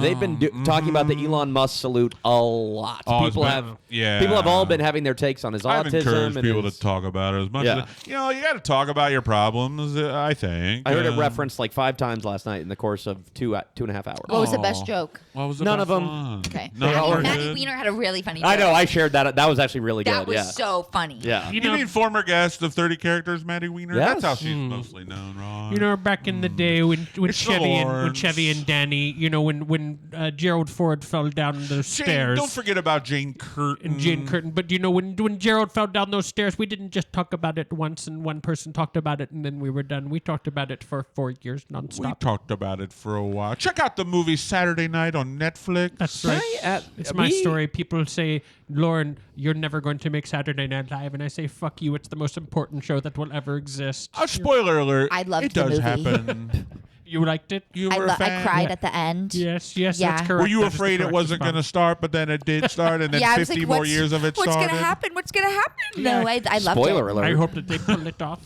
they've been talking about the Elon Musk salute a lot. Oh, it's People been- yeah. people have all been having their takes on his I've autism. encouraged and people his- to talk about it as much Yeah. as you got to talk about your problems. I think I heard it referenced like 5 times last night in the course of 2.5 hours. What was the best joke? What was the None best of 'em. one? Okay. No, all are Matty good. Wiener had a really funny joke. I know. I shared that. That was actually really That good. was so funny. Yeah. You mean former guest of 30 Characters, Maddie Wiener? Yes. That's how she's mostly known, right? You know, back in the day when It's Chevy the and Lawrence. Danny, you know, when Gerald Ford fell down the Jane, stairs. don't forget about Jane Curtin. And Jane Curtin, but you know when Gerald fell down those stairs, we didn't just talk about it once and one person talked about it and then we were done. We talked about it for 4 years We nonstop. talked about it for a while. Check out the movie Saturday Night on Netflix. That's Can right. I, It's my story. People say, Lauren, you're never going to make Saturday Night Live, and I say, fuck you. It's the most important show that will ever exist. Spoiler alert. I loved it the does movie. happen. You liked it? You were a I fan? cried Yeah. at the end. Yes, Yeah. that's correct. Were you That is the afraid it correct wasn't going to response. start, but then it did start, and then Yeah, I was 50 like, more what's- years of it What's started? gonna happen? What's gonna happen? Yeah. No, I loved Spoiler it. alert. I hope that they pull it off.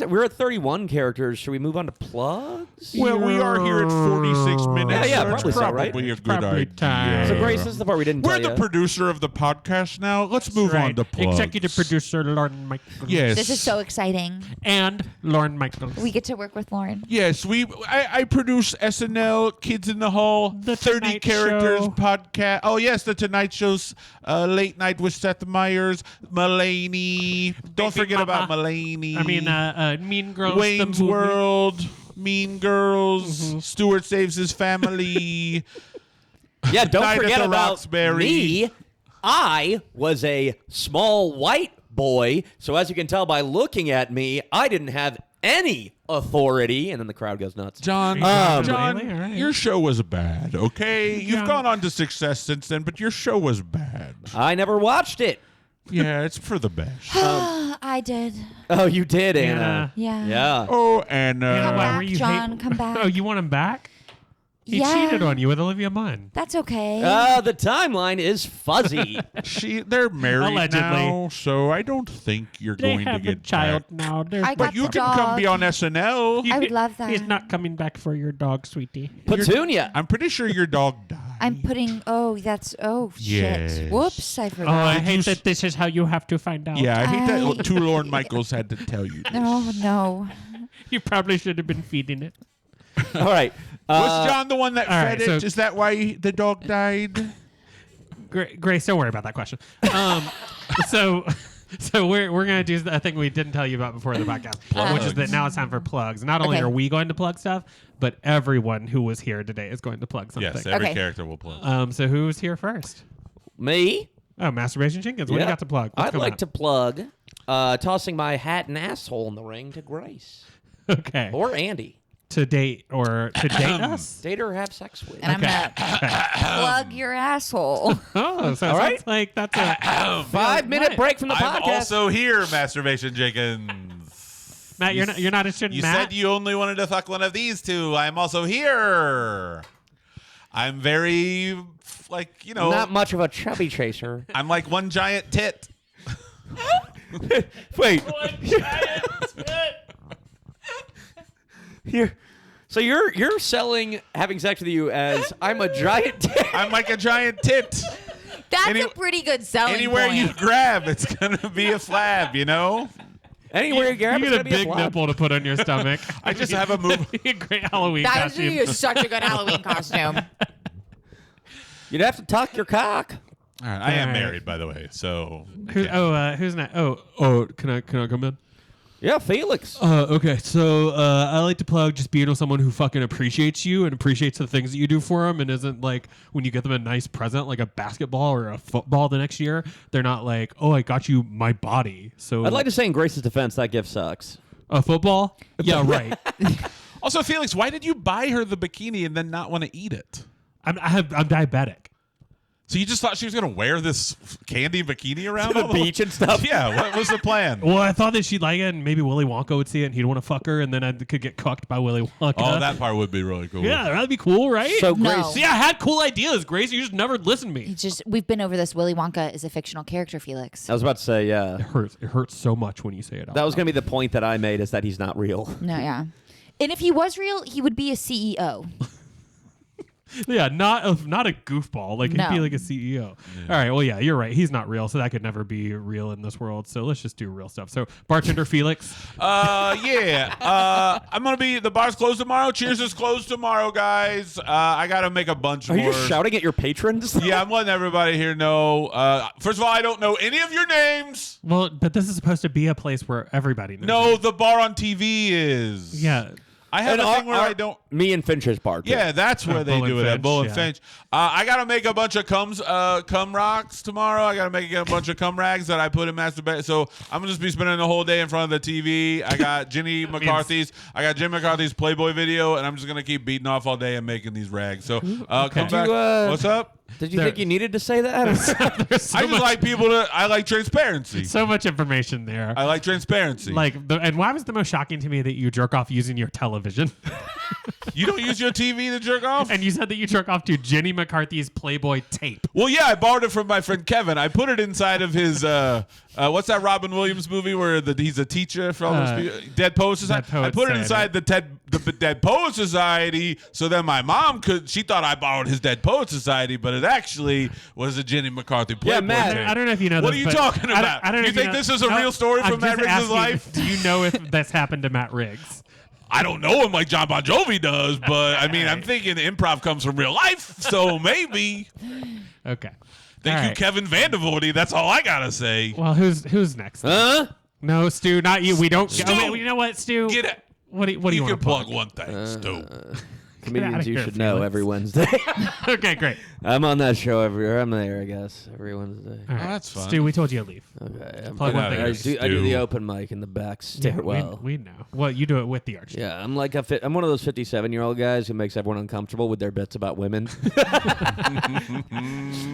We're at 31 characters. Should we move on to plugs? Well, we are here at 46 minutes. Yeah, so probably it's so, right? probably a It's good probably idea. time. So, Grace, this is the part we didn't We're tell the you. producer of the podcast now. Let's move Right. on to plugs. Executive producer Lauren Michaels. Yes. This is so exciting. And Lauren Michaels. We get to work with Lauren. Yes, I produce SNL, Kids in the Hall, The 30 Tonight Characters Show. podcast. Oh, yes, The Tonight Show's Late Night with Seth Meyers, Mulaney. Don't Baby forget about Mama. Mulaney. I mean, Mean Girls. Wayne's the movie. World, Mean Girls, Stuart Saves His Family. Yeah, don't Night at forget the about Roxbury. me. I was a small white boy, so as you can tell by looking at me, I didn't have any authority. And then the crowd goes nuts. John, Really? All right. your show was bad, okay? You've John. gone on to success since then, but your show was bad. I never watched it. Yeah, it's for the best. I did. Oh, you did, Anna. Yeah. Yeah. Oh, and Come Why back, were you John. Come back. Oh, you want him back? He Yeah. cheated on you with Olivia Munn. That's okay. The timeline is fuzzy. they're married Allegedly. now, so I don't think you're They going to have a get child back. now. They're I But got you the can come dog. be on SNL. I would love that. He's not coming back for your dog, sweetie. Petunia. I'm pretty sure your dog died. I'm putting. Oh, that's. Oh Yes. shit. Whoops! I Oh, forgot. I you hate s- that this is how you have to find out. Yeah, I hate I- that two Lorne Michaels had to tell you this. No. You probably should have been feeding it. All right. Was John the one that all fed right, it? so- Is that why the dog died? Grace, don't worry about that question. So we're gonna do a thing we didn't tell you about before the podcast, which is that now it's time for plugs. Not only Okay. are we going to plug stuff, but everyone who was here today is going to plug something. Yes, every Okay. character will play. So who's here first? Me? Oh, Masturbation Jenkins. What do you Yeah. got to plug? What's I'd coming like up? to plug tossing my hat and asshole in the ring to Grace. Okay. Or Andy. To date us? Date or have sex with. And I'm gonna plug your asshole. Oh, so All it right. sounds like that's a 5-minute break from the I'm podcast. also here, Masturbation Jenkins. Matt. You're not interested in You Matt. said you only wanted to fuck one of these two. I'm also here. I'm very, like, you know. Not much of a chubby chaser. I'm like one giant tit. Wait. One giant tit. You're selling having sex with you as I'm a giant tit. I'm like a giant tit. That's a pretty good selling Anywhere point. you grab, it's going to be a flab, you know? Anywhere you grab, You it's get a gonna be big flop. nipple to put on your stomach. I just have a move. a great Halloween That costume. is such a good Halloween costume. You'd have to tuck your cock. All right, I am All right. married, by the way, so. Who's next? Oh, can I come in? Yeah, Felix. Okay, so I like to plug just being with someone who fucking appreciates you and appreciates the things that you do for them, and isn't like when you get them a nice present like a basketball or a football the next year, they're not like, oh, I got you my body. So I'd like to say in Grace's defense, that gift sucks. a football. Yeah, right. Also, Felix, why did you buy her the bikini and then not want to eat it? I'm diabetic. So you just thought she was going to wear this candy bikini around To the all beach and stuff. Yeah, what was the plan? Well, I thought that she'd like it, and maybe Willy Wonka would see it, and he'd want to fuck her, and then I could get cucked by Willy Wonka. Oh, that part would be really cool. Yeah, that'd be cool, right? So No. Grace, See, I had cool ideas, Grace. You just never listened to me. It's just we've been over this. Willy Wonka is a fictional character, Felix. I was about to say, yeah. It hurts. It hurts so much when you say it out That was loud. going to be the point that I made, is that he's not real. No, yeah. And if he was real, he would be a E CEO. Yeah, not a goofball. Like, No. he'd be like a CEO. All right, well, yeah, you're right. He's not real, so that could never be real in this world. So let's just do real stuff. So, bartender Felix. Yeah. I'm going to be, the bar's closed tomorrow. Cheers is closed tomorrow, guys. I got to make a bunch Are more. you shouting at your patrons? Yeah, I'm letting everybody here know. First of all, I don't know any of your names. Well, but this is supposed to be a place where everybody knows. No, you. the bar on TV is. Yeah. I have a thing where I don't. Me and Finch's part. Yeah, that's where they Bull and do it at Finch, Bull and yeah. Finch. I got to make a bunch of cum rocks tomorrow. I got to make a bunch of cum rags that I put in masturbation. So I'm going to just be spending the whole day in front of the TV. I got Jimmy McCarthy's Playboy video, and I'm just going to keep beating off all day and making these rags. So come Did back. you, What's up? Did you think you needed to say that? There's so I just much, like people to. I like transparency. so much information there. I like transparency. And why was the most shocking to me that you jerk off using your television? You don't use your TV to jerk off? And you said that you jerk off to Jenny McCarthy's Playboy tape. Well, yeah, I borrowed it from my friend Kevin. I put it inside of his, what's that Robin Williams movie where he's a teacher for all those people? Dead Poet Society. Dead Poet I put it Society. inside the Dead Poet Society so then my mom she thought I borrowed his Dead Poet Society, but it actually was a Jenny McCarthy Playboy Matt, tape. I don't know if you know What this. are you but talking I about? don't know You if think know- this is a No, real story I'm from Matt just Riggs' asking, life? Do you know if this happened to Matt Riggs? I don't know him like John Bon Jovi does, but I mean, I'm thinking improv comes from real life, so maybe. Okay. Thank All you, right. Kevin Vandervoorty. That's all I gotta say. Well, who's next? Huh? No, Stu, not you. We don't. Stu! You know what, Stu? Get it. What do you You want can to plug one thing, Stu. outta Comedians you here, should know Felix. every Wednesday. Okay, great. I'm on that show I'm there, I guess, every Wednesday. All right. that's fun. Stu, we told you to leave. Okay. Plug one thing. I do the Stu. open mic in the back stairwell. We know. Well, you do it with the arch. Yeah, I'm like I'm one of those 57-year-old guys who makes everyone uncomfortable with their bits about women.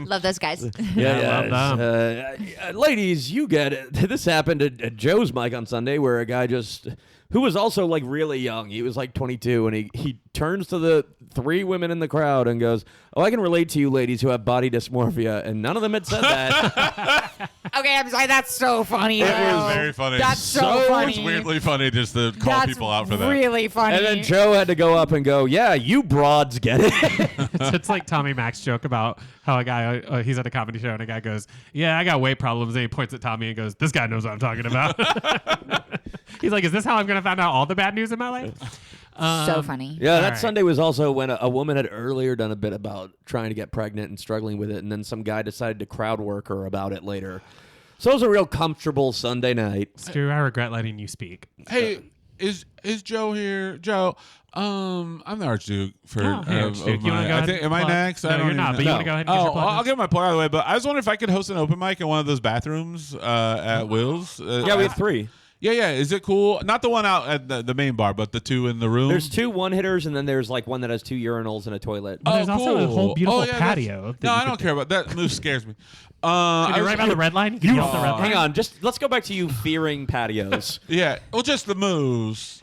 Love those guys. I love them. Ladies, you get it. This happened at Joe's mic on Sunday where a guy who was also like really young. He was like 22, and he turns to the three women in the crowd and goes, "Oh, I can relate to you ladies who have body dysmorphia," and none of them had said that. Okay, I'm sorry. That's so funny. It though. was very funny. That's so It's funny. weirdly funny just to call That's people out for that. really funny. And then Joe had to go up and go, "Yeah, you broads get it." It's like Tommy Mac's joke about how a guy, he's at a comedy show and a guy goes, "Yeah, I got weight problems." And he points at Tommy and goes, "This guy knows what I'm talking about." He's like, "Is this how I'm going to find out all the bad news in my life?" so funny. Yeah, All that right. Sunday was also when a woman had earlier done a bit about trying to get pregnant and struggling with it, and then some guy decided to crowd work her about it later. So it was a real comfortable Sunday night. Stu, I regret letting you speak. Hey, is Joe here? Joe, I'm the Archduke for. Oh, hey, Archduke, you wanna go ahead and am I plug? next? No, I don't you're even not, know. but you wanna go ahead and get your plug I'll in? get my plug out of the way. But I was wondering if I could host an open mic in one of those bathrooms at Will's. Yeah, we have three. Yeah. Is it cool? Not the one out at the main bar, but the two in the room. There's two one-hitters, and then there's like one that has two urinals and a toilet. But there's also a whole beautiful yeah, patio. that No, you I could don't do. care about that. Move scares me. Can I you was- right by the red line? Can you off the red line? Hang on, just let's go back to you fearing patios. Yeah, well, just the moves.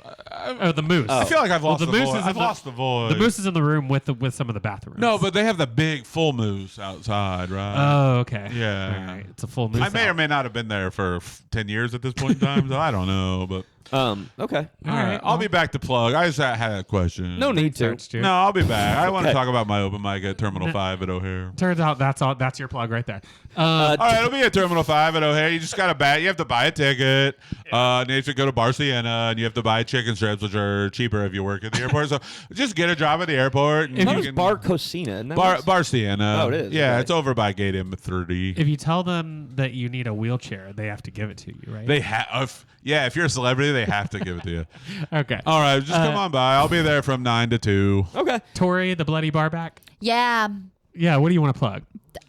Oh, the moose. I feel like I've lost the the moose voice. is I've in lost the voice. The moose is in the room with some of the bathrooms. No, but they have the big full moose outside, right? Oh, okay. Yeah. All right. It's a full moose. I may or may not have been there for 10 years at this point in time, so I don't know. But Okay. all right, I'll be back to plug. I just had a question. No need to. Searched you. No, I'll be back. I want to Okay. talk about my open mic at Terminal 5 at O'Hare. Turns out that's all. That's your plug right there. All right, it'll be at Terminal 5 at O'Hare. You just got to bat. You have to buy a ticket. And you have to go to Bar Sienna, and you have to buy chicken strips, which are cheaper if you work at the airport. So just get a job at the airport. And That you was can- Bar Cocina. Isn't that Bar, what Bar Sienna. Oh, it is? Yeah, Okay. it's over by Gate M30. If you tell them that you need a wheelchair, they have to give it to you, right? They have, if you're a celebrity, they have to give it to you. Okay. All right, just come on by. I'll be there from 9 to 2. Okay. Tori, the bloody barback. Yeah, Yeah. What do you want to plug?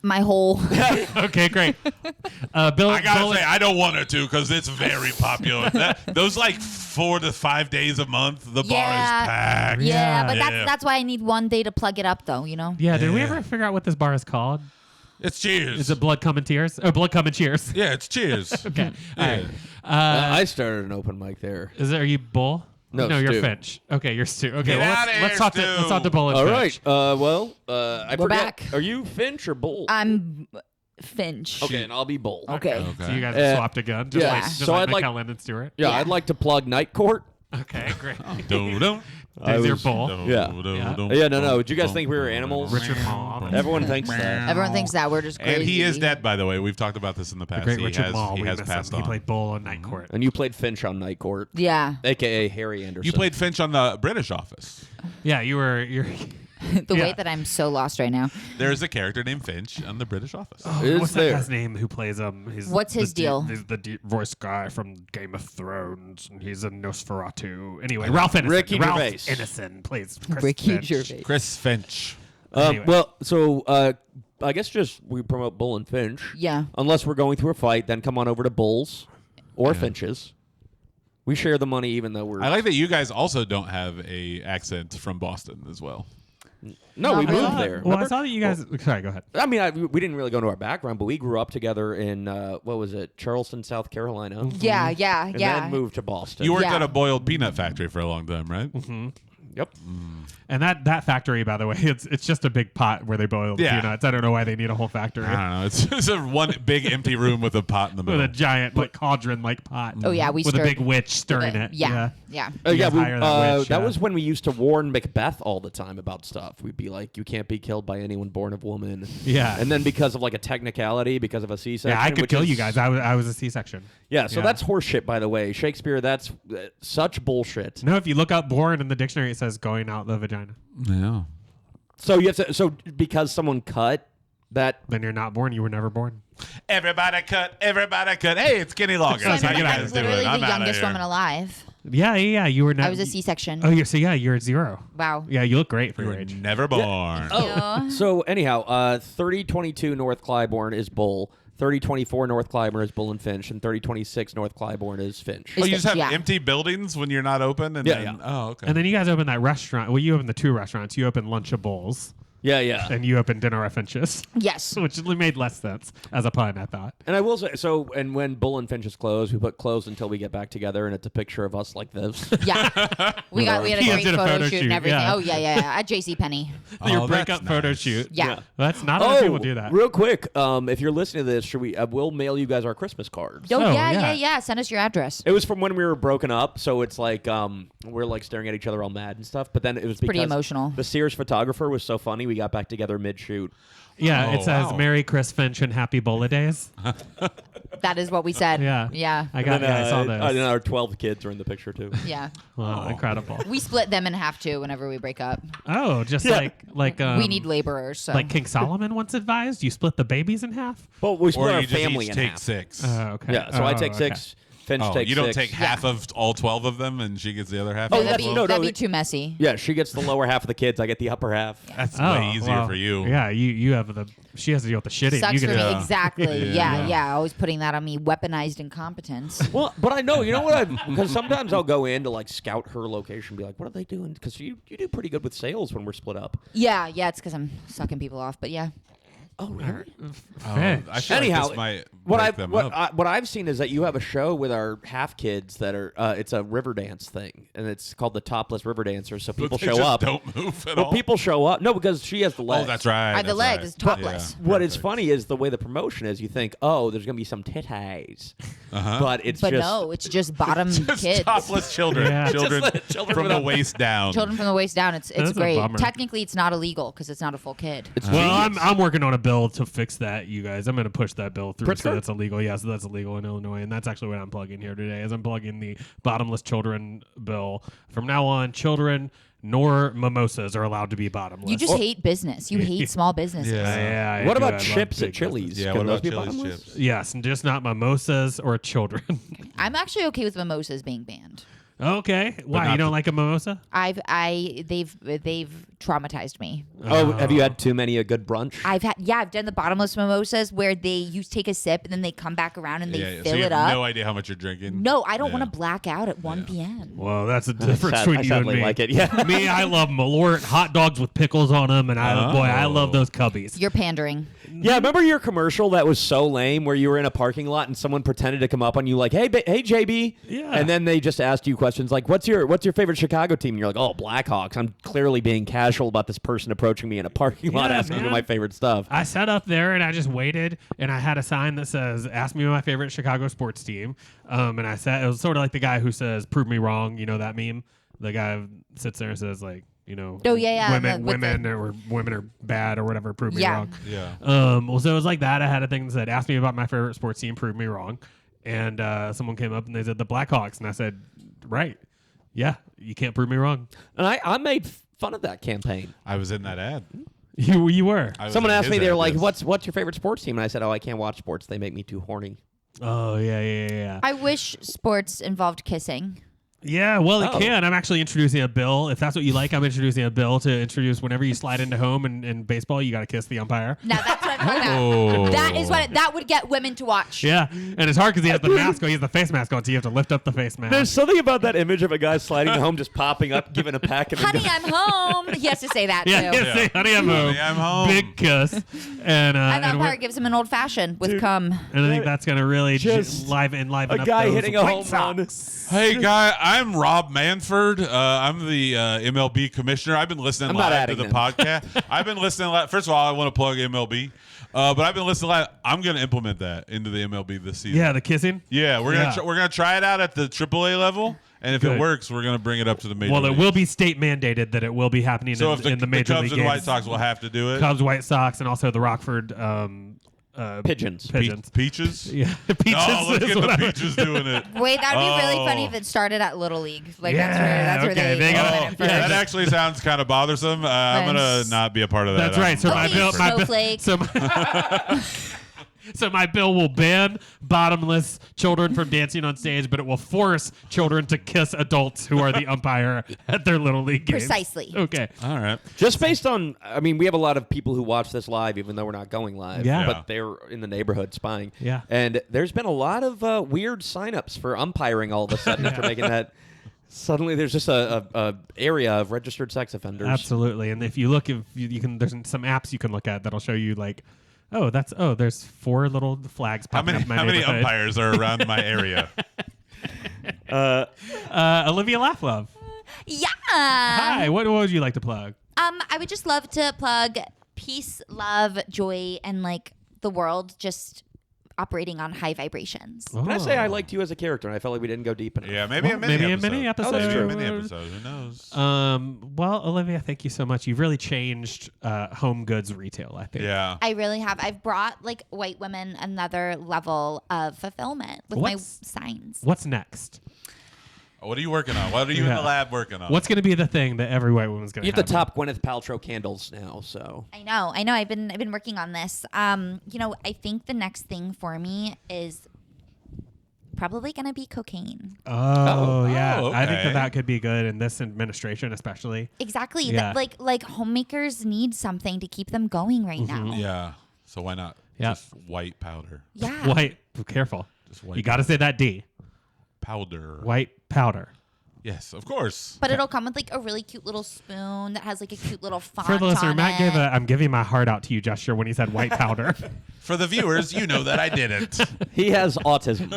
my whole. Okay, great. Bill, I gotta Bill- say, I don't want it to because it's very popular. Those like 4 to 5 days a month, the bar is Yeah. packed. Yeah, but Yeah. that's why I need one day to plug it up, though. You know. Yeah. Did we Yeah. ever figure out what this bar is called? It's Cheers. Is it Blood Come and Tears? Oh, Blood Come and Cheers. Yeah, it's Cheers. Okay. All right. I started an open mic there. Are you Bull? No, you're Stu. Finch. Okay, you're Stu. Okay, Get well, outta here, let's talk to Stu. Bull and All Finch. right. I We're forget. back. Are you Finch or Bull? I'm Finch. Okay, and I'll be Bull. Okay. So you guys have swapped again, just yeah. like, just So like I'd like- McKellen and Stewart. Yeah, Yeah. I'd like to plug Night Court. Okay, great. Dum-dum. There's your was- Bull. Yeah. Yeah, no. Did you guys think we were animals? Richard Mall. Everyone thinks that. Everyone thinks that we're just crazy. And he is dead, by the way. We've talked about this in the The past. great he Richard has, Mall. he We has miss passed him. on. He played Bull on Night Court. And you played Finch on Night Court, Yeah. a.k.a. Harry Anderson. You played Finch on the British Office. Yeah, you're. The Yeah. way that I'm so lost right now. There's a character named Finch on the British Office. Is What's there? that guy's name who plays him? What's his deal? He's the voice guy from Game of Thrones, and he's in Nosferatu. Anyway, Ralph Ineson. Ricky Ralph Gervais. Ineson plays Chris Ricky Finch. Gervais. Chris Finch. Anyway. Well, so I guess just we promote Bull and Finch. Yeah. Unless we're going through a fight, then come on over to Bulls or Finches. We share the money, even though we're. I like that you guys also don't have a accent from Boston as well. No, we Not moved really. there. Well, I Remember? saw that you guys. Sorry, go ahead. I mean, we didn't really go into our background, but we grew up together in what was it, Charleston, South Carolina. Yeah, yeah, And yeah. then moved to Boston. You worked Yeah. at a boiled peanut factory for a long time, right? Yep. And that factory, by the way, it's just a big pot where they boil the Yeah. peanuts. I don't know why they need a whole factory I don't know. It's just a one big empty room with a pot in the with middle. a giant cauldron like pot. Oh, yeah, we with a stirred big witch stirring it. Yeah, yeah. You Yeah, guys hire that witch, that yeah. was when we used to warn Macbeth all the time about stuff. We'd be like, "You can't be killed by anyone born of woman." Yeah. and then because of like a technicality, because of a C-section, Yeah, I could which kill is- you guys. I was a C-section. Yeah, so Yeah. that's horseshit, by the way. Shakespeare, that's such bullshit. No, if you look up born in the dictionary, it says going out the vagina. Yeah. So you have to. So because someone cut that. Then you're not born. You were never born. Everybody cut. Everybody cut. Hey, it's Kenny Loggins. That's How how you you guys I'm doing? literally I'm the outta youngest here. woman alive. Yeah. You were not. I was a C-section. Oh, you're 0. Wow. Yeah, you look great for your You're age. never born. Oh. So anyhow, 3022 North Clybourne is Bull. 3024 North Clybourne is Bull and Finch, and 3026 North Clybourne is Finch. Oh, you just have Yeah. empty buildings when you're not open? And Yeah, then, yeah. Oh, okay. And then you guys opened that restaurant. Well, you opened the 2 restaurants. You opened Lunchabowls, Yeah. and you opened Dinner at Finch's, Yes. which made less sense as a pun, I thought. And I will say, so, and when Bull and Finch is closed, we put closed until we get back together, and it's a picture of us like this. Yeah. We had a He great did a photo photo shoot shoot, and everything. yeah. Oh yeah. At JCPenney. Your Oh, breakup that's photo nice. shoot. Yeah. Yeah. That's not a lot of people do that. real quick, if you're listening to this, should we? We'll mail you guys our Christmas cards. Oh, Oh, yeah. yeah. Send us your address. It was from when we were broken up, so it's like we're like staring at each other all mad and stuff. But then it was pretty because emotional. The Sears photographer was so funny. We got back together mid-shoot. Yeah, Oh, it says wow. Merry Chris Finch and Happy Bola Days. That is what we said. Yeah. Yeah. I saw those. And our 12 kids are in the picture too. Yeah. Wow, incredible. We split them in half too whenever we break up. Oh, just Yeah. like We need laborers. So. like King Solomon once advised, you split the babies in half. Well, we split Or our you just family each in take half. 6. Okay. Yeah, so I take okay. 6. Finch Oh, takes you don't 6. take half of all 12 of them and she gets the other half? Oh, of that'd them? be, no, that'd no, be it- too messy. Yeah, she gets the lower half of the kids. I get the upper half. That's Oh, way easier well, for you. Yeah, you have the. She has to deal with the shitting. Sucks you for get me. to- Yeah. Exactly. Yeah. Yeah. Always putting that on me. Weaponized incompetence. Well, but I know, you know what? Because sometimes I'll go in to like scout her location, be like, what are they doing? Because you do pretty good with sales when we're split up. Yeah. It's because I'm sucking people off. But yeah. Oh, really? I feel Anyhow, like this might what break them up. what I've seen is that you have a show with our half kids that are it's a river dance thing, and it's called the Topless River Dancers. So people They show just up. Don't move at Well, all. people show up. No, because she has the legs. Oh, that's right. The that's legs right. is topless. Yeah, What is perfect. funny is the way the promotion is. You think, oh, there's gonna be some titties, but it's But just no, it's just bottom Just kids. topless children. Yeah. Children, Children from with the a- waist down. Children from the waist down. It's That's a great. bummer. Technically, it's not illegal because it's not a full kid. It's Well, genius. I'm working on a bill to fix that, you guys. I'm going to push that bill through so Pritzker? that's illegal. Yeah, so that's illegal in Illinois, and that's actually what I'm plugging here today. Is I'm plugging the bottomless children bill. From now on, children nor mimosas are allowed to be bottomless. You just hate business. You hate small businesses. Yeah. I What do. about I love chips big at Chili's? Yeah, Can what those about be Chili's bottomless? chips? Yes, and just not mimosas or children. I'm actually okay with mimosas being banned. Okay, why not you don't the- like a mimosa? They've traumatized me. Oh, have you had too many a good brunch? I've done the bottomless mimosas where you take a sip and then they come back around and they Yeah, fill so you it have up. no idea how much you're drinking. No, I don't Yeah. want to black out at 1 p.m. Well, that's a difference I between you and sadly me. like it. Yeah. Me, I love Malort hot dogs with pickles on them, and I love those cubbies. You're pandering. Yeah, remember your commercial that was so lame where you were in a parking lot and someone pretended to come up on you like, "Hey, hey, JB," Yeah. and then they just asked you questions like, "What's your favorite Chicago team?" And you're like, "Oh, Blackhawks." I'm clearly being casual about this person approaching me in a parking lot Yeah, asking me man. my favorite stuff. I sat up there and I just waited, and I had a sign that says, "Ask me my favorite Chicago sports team." And I sat. It was sort of like the guy who says, "Prove me wrong." You know that meme? The guy sits there and says, like, you know, Oh, yeah, women, with women are bad or whatever. Prove me Yeah. wrong. Yeah. Well, so it was like that. I had a thing that said, "Ask me about my favorite sports team. Prove me wrong." And someone came up and they said the Blackhawks, and I said, "Right, yeah, you can't prove me wrong." And I made fun of that campaign. I was in that ad. You were. I was Someone in asked his me, they're ad, like, yes. "What's your favorite sports team?" And I said, "Oh, I can't watch sports. They make me too horny." Oh yeah. I wish sports involved kissing. Yeah, well, it Oh. can. I'm actually introducing a bill. If that's what you like, I'm introducing a bill to introduce whenever you slide into home in baseball, you got to kiss the umpire. Now that's what I'm talking about. Oh. That is that would get women to watch. Yeah, and it's hard because he has the mask on. He has the face mask on, so you have to lift up the face mask. There's something about that image of a guy sliding home, just popping up, giving a pack, and then Honey, I'm home. He has to say that yeah, too. yeah. Say, honey, I'm home. Honey, I'm home. Big kiss. And And the and, umpire we're- gives him an old fashioned with cum. and I think that's going to really Just enliven a up guy those hitting a White home run. Sox. Hey, guy, I'm Rob Manford. I'm the MLB commissioner. I've been listening I'm not live to adding the them. podcast. I've been listening live. First of all, I want to plug MLB, but I've been listening live. I'm going to implement that into the MLB this season. Yeah, the kissing. Yeah, we're Yeah. gonna try it out at the AAA level, and if Good. it works, we're gonna bring it up to the major. Well, it leagues. will be state mandated that it will be happening So in, if in the major Cubs league and games. White Sox will have to do it. Cubs, White Sox, and also the Rockford Pigeons. Pigeons. Peaches. Yeah, peaches. No, let's is get what the I- Peaches doing it. Wait, that would be really funny Oh. if it started at Little League. Like Yeah, that's where okay, they they gotta- implement it yeah, first. That actually sounds kind of bothersome. I'm gonna Nice. not be a part of that. That's right. So my Okay, bill, snowflake. so my bill will ban bottomless children from dancing on stage, but it will force children to kiss adults who are the umpire at their little league games. Precisely. Okay. All right. Just based on, I mean, we have a lot of people who watch this live, even though we're not going live. Yeah. But they're in the neighborhood spying. Yeah. And there's been a lot of weird signups for umpiring all of a sudden after making that. Suddenly, there's just a area of registered sex offenders. Absolutely. And if you look, if you can, there's some apps you can look at that'll show you like, there's 4 little flags How popping many up in my how many neighborhood. umpires are around my area? Olivia Laugh-Love. Yeah. Hi. What would you like to plug? I would just love to plug peace, love, joy, and like the world just operating on high vibrations. Can I say I liked you as a character, and I felt like we didn't go deep enough? Yeah, maybe Well, a mini maybe a episode. mini episode. Oh, that's true. Maybe a mini episode. Who knows? Well, Olivia, thank you so much. You've really changed home goods retail, I think. Yeah. I really have. I've brought like white women another level of fulfillment with my What's- signs. What's next? What are you working on? What are you in Yeah. the lab working on? What's going to be the thing that every white woman's going to You have the top Gwyneth Paltrow candles now, so. I know. I've been working on this. I think the next thing for me is probably gonna be cocaine. Oh, yeah. Oh, I think okay. that could be good in this administration, especially. Exactly. Yeah. Like homemakers need something to keep them going right now. Yeah. So why not? Yeah. Just white powder. Yeah. White. Careful. Just white You got to say that D. powder. White powder. Yes, of course. But it'll come with like a really cute little spoon that has like a cute little font For the listener, on Matt it. gave a "I'm giving my heart out to you" gesture when he said white powder. For the viewers, you know that I didn't. He has autism.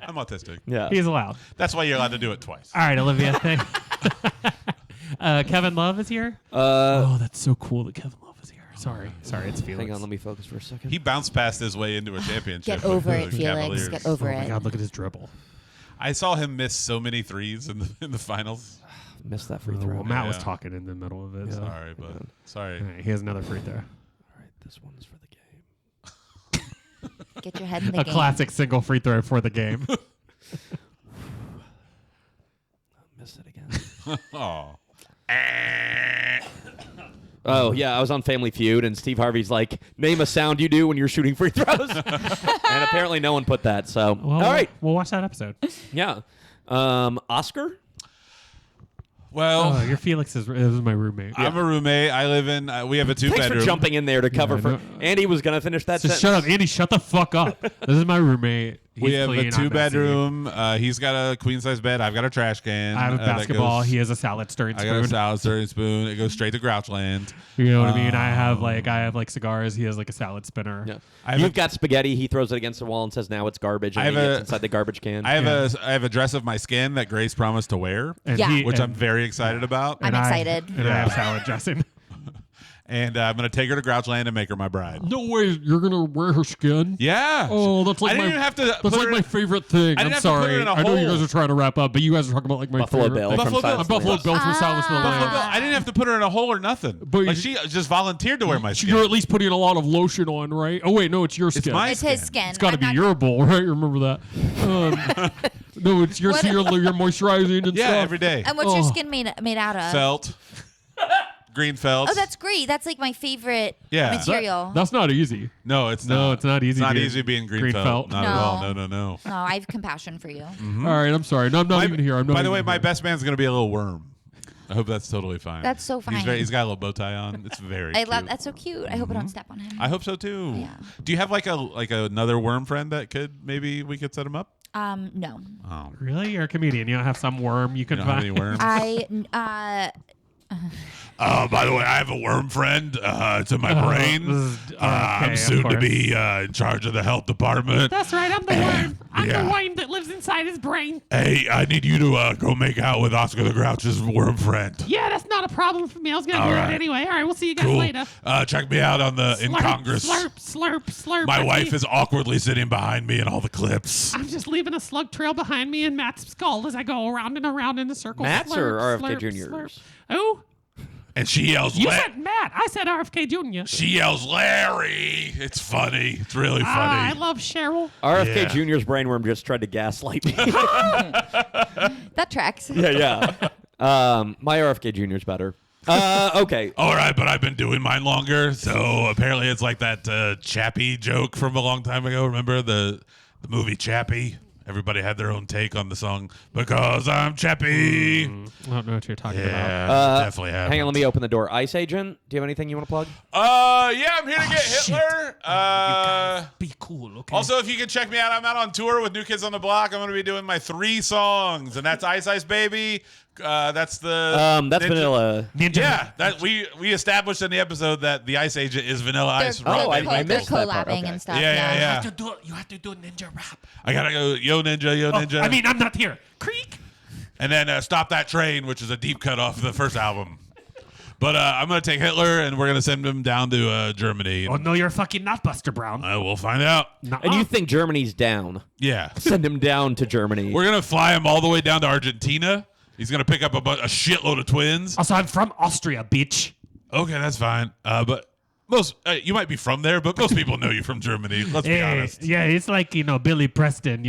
I'm autistic. Yeah. He's allowed. That's why you're allowed to do it twice. All right, Olivia. Kevin Love is here. Oh, that's so cool that Kevin Love is here. Sorry, it's Felix. Hang on, let me focus for a second. He bounced past his way into a championship. Get over with it, the Felix. Cavaliers. Get over Oh my it. God, look at his dribble. I saw him miss so many threes in the finals. Missed that free Oh, throw. well, Matt was Yeah. talking in the middle of it. So. Sorry, but sorry. All right, he has another free throw. All right, this one's for the game. Get your head in the A game. classic single free throw for the game. Missed it again. Oh. Oh, yeah, I was on Family Feud, and Steve Harvey's like, name a sound you do when you're shooting free throws. And apparently no one put that, so. Well, all right. we'll watch that episode. Yeah. Oscar? Well, Oh, your Felix is my roommate. I'm a roommate. I live in. We have a Thanks two-bedroom. for jumping in there to cover I for. know. Andy was going to finish that Just sentence. shut up, Andy. Shut the fuck up. This is my roommate. We He's have clean, a I'm messy. two-bedroom. He's got a queen-size bed. I've got a trash can. I have a that basketball. goes- He has a salad stirring I got a spoon. salad stirring spoon. It goes straight to Grouchland. You know what I mean? I have like cigars. He has like a salad spinner. Yeah. I have You've a- got spaghetti. He throws it against the wall and says, now it's garbage. And I he have gets a- inside the garbage can. I have a dress of my skin that Grace promised to wear, And Yeah. which I'm very excited about. I'm excited. And I have salad dressing. And I'm gonna take her to Grouchland and make her my bride. No way, you're gonna wear her skin? Yeah. Oh, that's like I didn't my even have to. that's put like her my in- favorite thing. I I'm didn't have to put her sorry. in a I know you hole. guys are trying to wrap up, but you guys are talking about like my Buffalo favorite Bill thing. from Buffalo Bill. Silence of the Buffalo Lambs. Bill from Silence of the Buffalo Lambs. Bill. I didn't have to put her in a hole or nothing. But Like you- she just volunteered to wear my skin. You're at least putting a lot of lotion on, right? Oh wait, no, it's your skin. my It's his skin. It's got to I'm be not- your bowl, right? Remember that? No, it's your What- so you're moisturizing and Yeah, stuff. every day. And what's your Oh. skin made out of? Felt. Green felt. Oh, that's great. That's like my favorite Yeah. material. That's not easy. No, it's No, not. it's not easy It's not being easy being green, green felt. felt. Not at No. all. No. No, I have compassion for you. Mm-hmm. All right, I'm sorry. No, I'm not even here. I'm not By the way, even my here. best man's gonna be a little worm. I hope that's totally fine. That's so fine. He's got a little bow tie on. It's very. I cute. love that's so cute. I hope I don't step on him. I hope so too. Yeah. Do you have like another worm friend that maybe we could set him up? No. Oh, Really? You're a comedian. You don't have some worm you can you don't have find? any worms? By the way, I have a worm friend. It's in my brain. this is- okay, I'm of soon to course. be in charge of the health department. That's right. I'm the worm. I'm Yeah. the worm that lives inside his brain. Hey, I need you to go make out with Oscar the Grouch's worm friend. Yeah, that's not a problem for me. I was gonna All do right. it anyway. All right, we'll see you guys Cool. later. Check me out on in Slurp, Congress. Slurp, slurp, slurp. My I wife see- is awkwardly sitting behind me in all the clips. I'm just leaving a slug trail behind me and Matt's skull as I go around and around in a circle. Matt's slurp, or RFK slurp, Jr.'s? slurp. Oh, And she yells, you said Matt. I said RFK Jr. she yells, Larry. It's funny. It's really I funny. love Cheryl. RFK Yeah. Jr.'s brainworm just tried to gaslight me. That tracks. yeah. My RFK Jr.'s better. Okay. All right, but I've been doing mine longer, so apparently it's like that Chappie joke from a long time ago. Remember the movie Chappie? Everybody had their own take on the song "Because I'm Chappie." I don't know what you're talking about. Yeah, definitely have. Hang on, let me open the door. Ice Agent, do you have anything you want to plug? Yeah, I'm here to get Hitler. Be cool, okay? Also, if you can check me out, I'm out on tour with New Kids on the Block. I'm going to be doing my 3 songs, and that's Ice Ice Baby. That's the That's Ninja- Vanilla. Ninja. Yeah, that we established in the episode that the Ice Agent is Vanilla Ice. They're, Oh, I they're missed that part. collabing Okay. and stuff. Yeah. You have to do ninja rap. I gotta go, yo ninja. I mean, I'm not here. Creak. And then Stop That Train, which is a deep cut off the first album. But I'm gonna take Hitler and we're gonna send him down to Germany. Oh no, you're fucking not Buster Brown. We'll find out. Nuh-uh. And you think Germany's down. Yeah, Send him down to Germany. we're gonna fly him all the way down to Argentina. He's gonna pick up a shitload of twins. Also, I'm from Austria, bitch. Okay, that's fine. But most you might be from there, but most people know you from Germany. Let's be honest. Yeah, it's like, Billy Preston,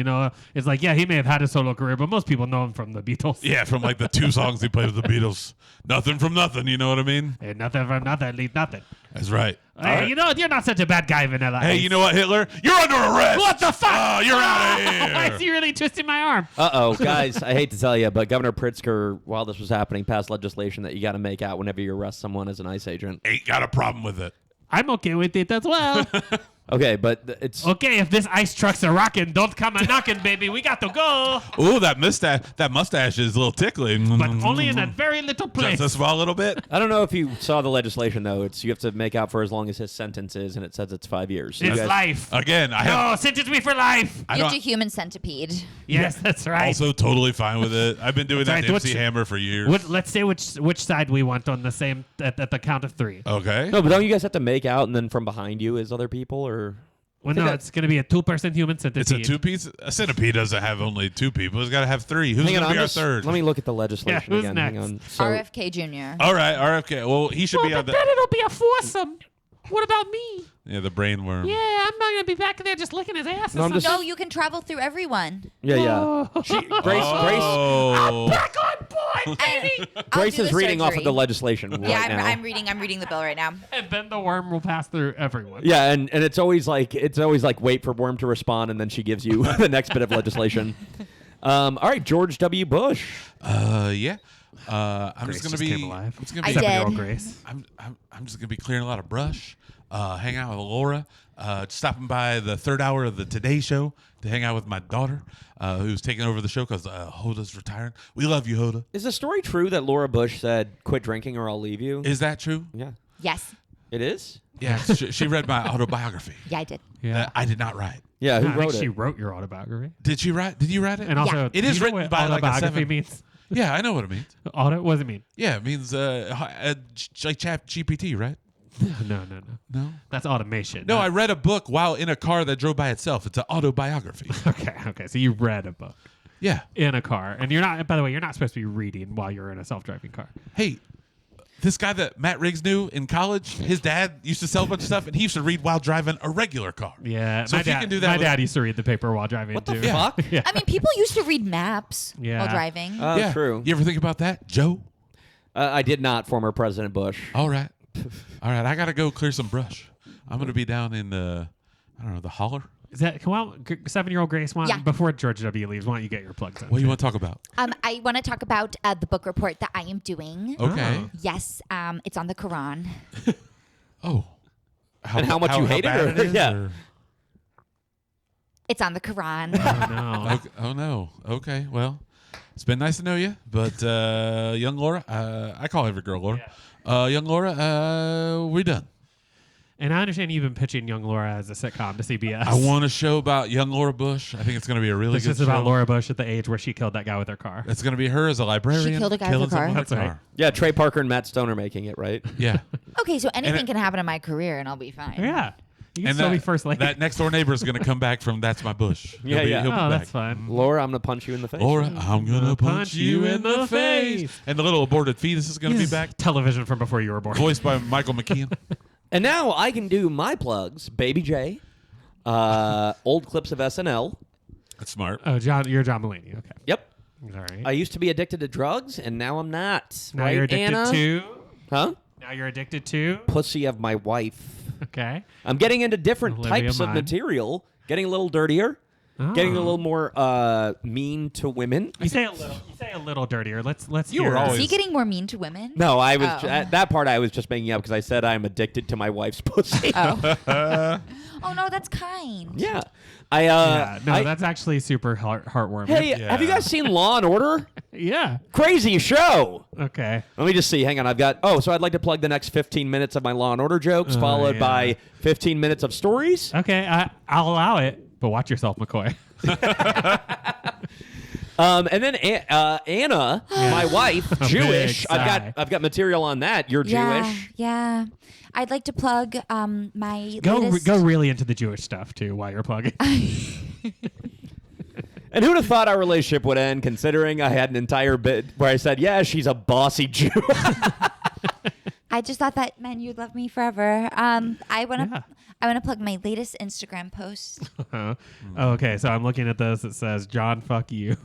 It's like, yeah, he may have had a solo career, but most people know him from the Beatles. Yeah, from like the 2 songs he played with the Beatles. Nothing from nothing, you know what I mean? Hey, nothing from nothing, leave nothing. That's right. Hey, you're not such a bad guy, Vanilla Hey, Ice. you know what, Hitler? You're under arrest. What the fuck? Oh, you're out of Why is here. he really twisting my arm? Uh-oh, guys, I hate to tell you, but Governor Pritzker, while this was happening, passed legislation that you got to make out whenever you arrest someone as an ICE agent. Ain't got a problem with it. I'm okay with it as well. Okay, but it's Okay, if this ice truck's a rockin', don't come a knockin', baby. We got to go. Ooh, that mustache is a little tickling. But only in a very little place. Just a small little bit. I don't know if you saw the legislation though. It's you have to make out for as long as his sentence is, and it says it's 5 years. So you It's guys- life. Again, I No, have sentence me for life. I You have don't to human centipede. Yes, that's right. also totally fine with it. I've been doing that That's to right. MC Hammer for years. Let's say which side we want on the same at the count of 3. Okay. No, but don't you guys have to make out, and then from behind you is other people, or? Well, think no, that- it's going to be a 2-person human centipede. It's a 2-piece. A centipede doesn't have only 2 people. It's got to have 3. Who's Hang going on, to be I'm our just- third? Let me look at the legislation who's again. next? Hang on. So, RFK Jr. All right, RFK. Well, he should Oh, be on but the. then it'll be a foursome. What about me? Yeah, the brain worm. Yeah, I'm not going to be back there just licking his ass. No, I'm just- No, you can travel through everyone. yeah. Oh. Grace Oh. Back on board, baby. Grace is reading off of the legislation right Yeah, now. I'm reading the bill right now. And then the worm will pass through everyone. Yeah, and it's always like wait for Worm to respond, and then she gives you the next bit of legislation. All right, George W. Bush. Yeah. I'm Grace just gonna just be. came alive. I'm just gonna I be. did. 7-year-old Grace. I'm just gonna be clearing a lot of brush. Hang out with Laura. Stopping by the 3rd hour of the Today Show to hang out with my daughter, who's taking over the show because Hoda's retiring. We love you, Hoda. Is the story true that Laura Bush said, "Quit drinking or I'll leave you"? Is that true? Yeah, Yes. it is. Yeah. she read my autobiography Yeah, I did. Yeah. that I did not write. Yeah, who I think wrote she it? wrote your autobiography. Did she write? Did you write it? And also, Yeah. It do is you know written what by like a autobiography 7. means. Yeah, I know what it means. What does it mean? Yeah, it means like Chat GPT, right? No. No. That's automation. No, I read a book while in a car that drove by itself. It's an autobiography. Okay. So you read a book Yeah. in a car, and you're not. By the way, you're not supposed to be reading while you're in a self-driving car. Hey, this guy that Matt Riggs knew in college, his dad used to sell a bunch of stuff, and he used to read while driving a regular car. Yeah, So my if you dad. can do that My with- dad used to read the paper while driving What the too. fuck? Yeah. I mean, people used to read maps Yeah. while driving. Yeah. True. You ever think about that, Joe? I did not, former President Bush. All right. All right. I got to go clear some brush. I'm going to be down in the, I don't know, the holler. Is that come on, 7-year-old Grace? Yeah. Before George W. leaves, why don't you get your plugs in? What do you want to talk about? I want to talk about the book report that I am doing. Okay. Oh. Yes, it's on the Quran. Oh. And how much you hate it, bad or- is, yeah. or- It's on the Quran. Oh no. Okay. Oh, no. Okay. Well, it's been nice to know you, but young Laura, I call every girl Laura. Young Laura, we're done. And I understand you've been pitching Young Laura as a sitcom to CBS. I want a show about young Laura Bush. I think it's going to be a really This good is show. about Laura Bush at the age where she killed that guy with her car. It's going to be her as a librarian. She killed a guy with killing her car? someone with That's a right. car. Yeah, Trey Parker and Matt Stone are making it, right? Yeah. Okay, so anything it- can happen in my career, and I'll be fine. Yeah. You can And still that, be first lady. that next door neighbor is going to come back from That's My Bush. Yeah, yeah. He'll be oh, back. that's fun. Laura, I'm gonna punch you in the face. Laura, I'm going to punch you in the face. face. And the little aborted fetus is going to be back. Television from before you were born. Voiced by Michael McKean. And now I can do my plugs. Baby J, old clips of SNL. That's smart. Oh, John, you're John Mulaney. Okay. Yep. All right. I used to be addicted to drugs, and now I'm not. now right, you're addicted Anna? to. Huh? Now you're addicted to. Pussy of my wife. Okay. I'm getting into different Olivia types of Munn. material. Getting a little dirtier. Getting a Oh. little more mean to women. You say a little. You say a little dirtier. Let's. You hear were it. always- Is he getting more mean to women? No, I was Oh. that part I was just making up because I said I'm addicted to my wife's pussy. Oh. Oh no, that's kind. Yeah. Yeah. No, I- that's actually super heartwarming. Hey, Yeah. have you guys seen Law and Order? Yeah. Crazy show. Okay. Let me just see. Hang on. so I'd like to plug the next 15 minutes of my Law and Order jokes, Oh, followed yeah. by 15 minutes of stories. Okay. I'll allow it, but watch yourself, McCoy. And then Anna, my wife, A Jewish. big sigh. I've got material on that. You're Jewish. Yeah. I'd like to plug my Go latest. go really into the Jewish stuff too while you're plugging. And who'd have thought our relationship would end, considering I had an entire bit where I said, "Yeah, she's a bossy Jew." I just thought that meant you'd love me forever. I want to. Yeah. I want to plug my latest Instagram post. Oh, okay. So I'm looking at this. It says John, fuck you.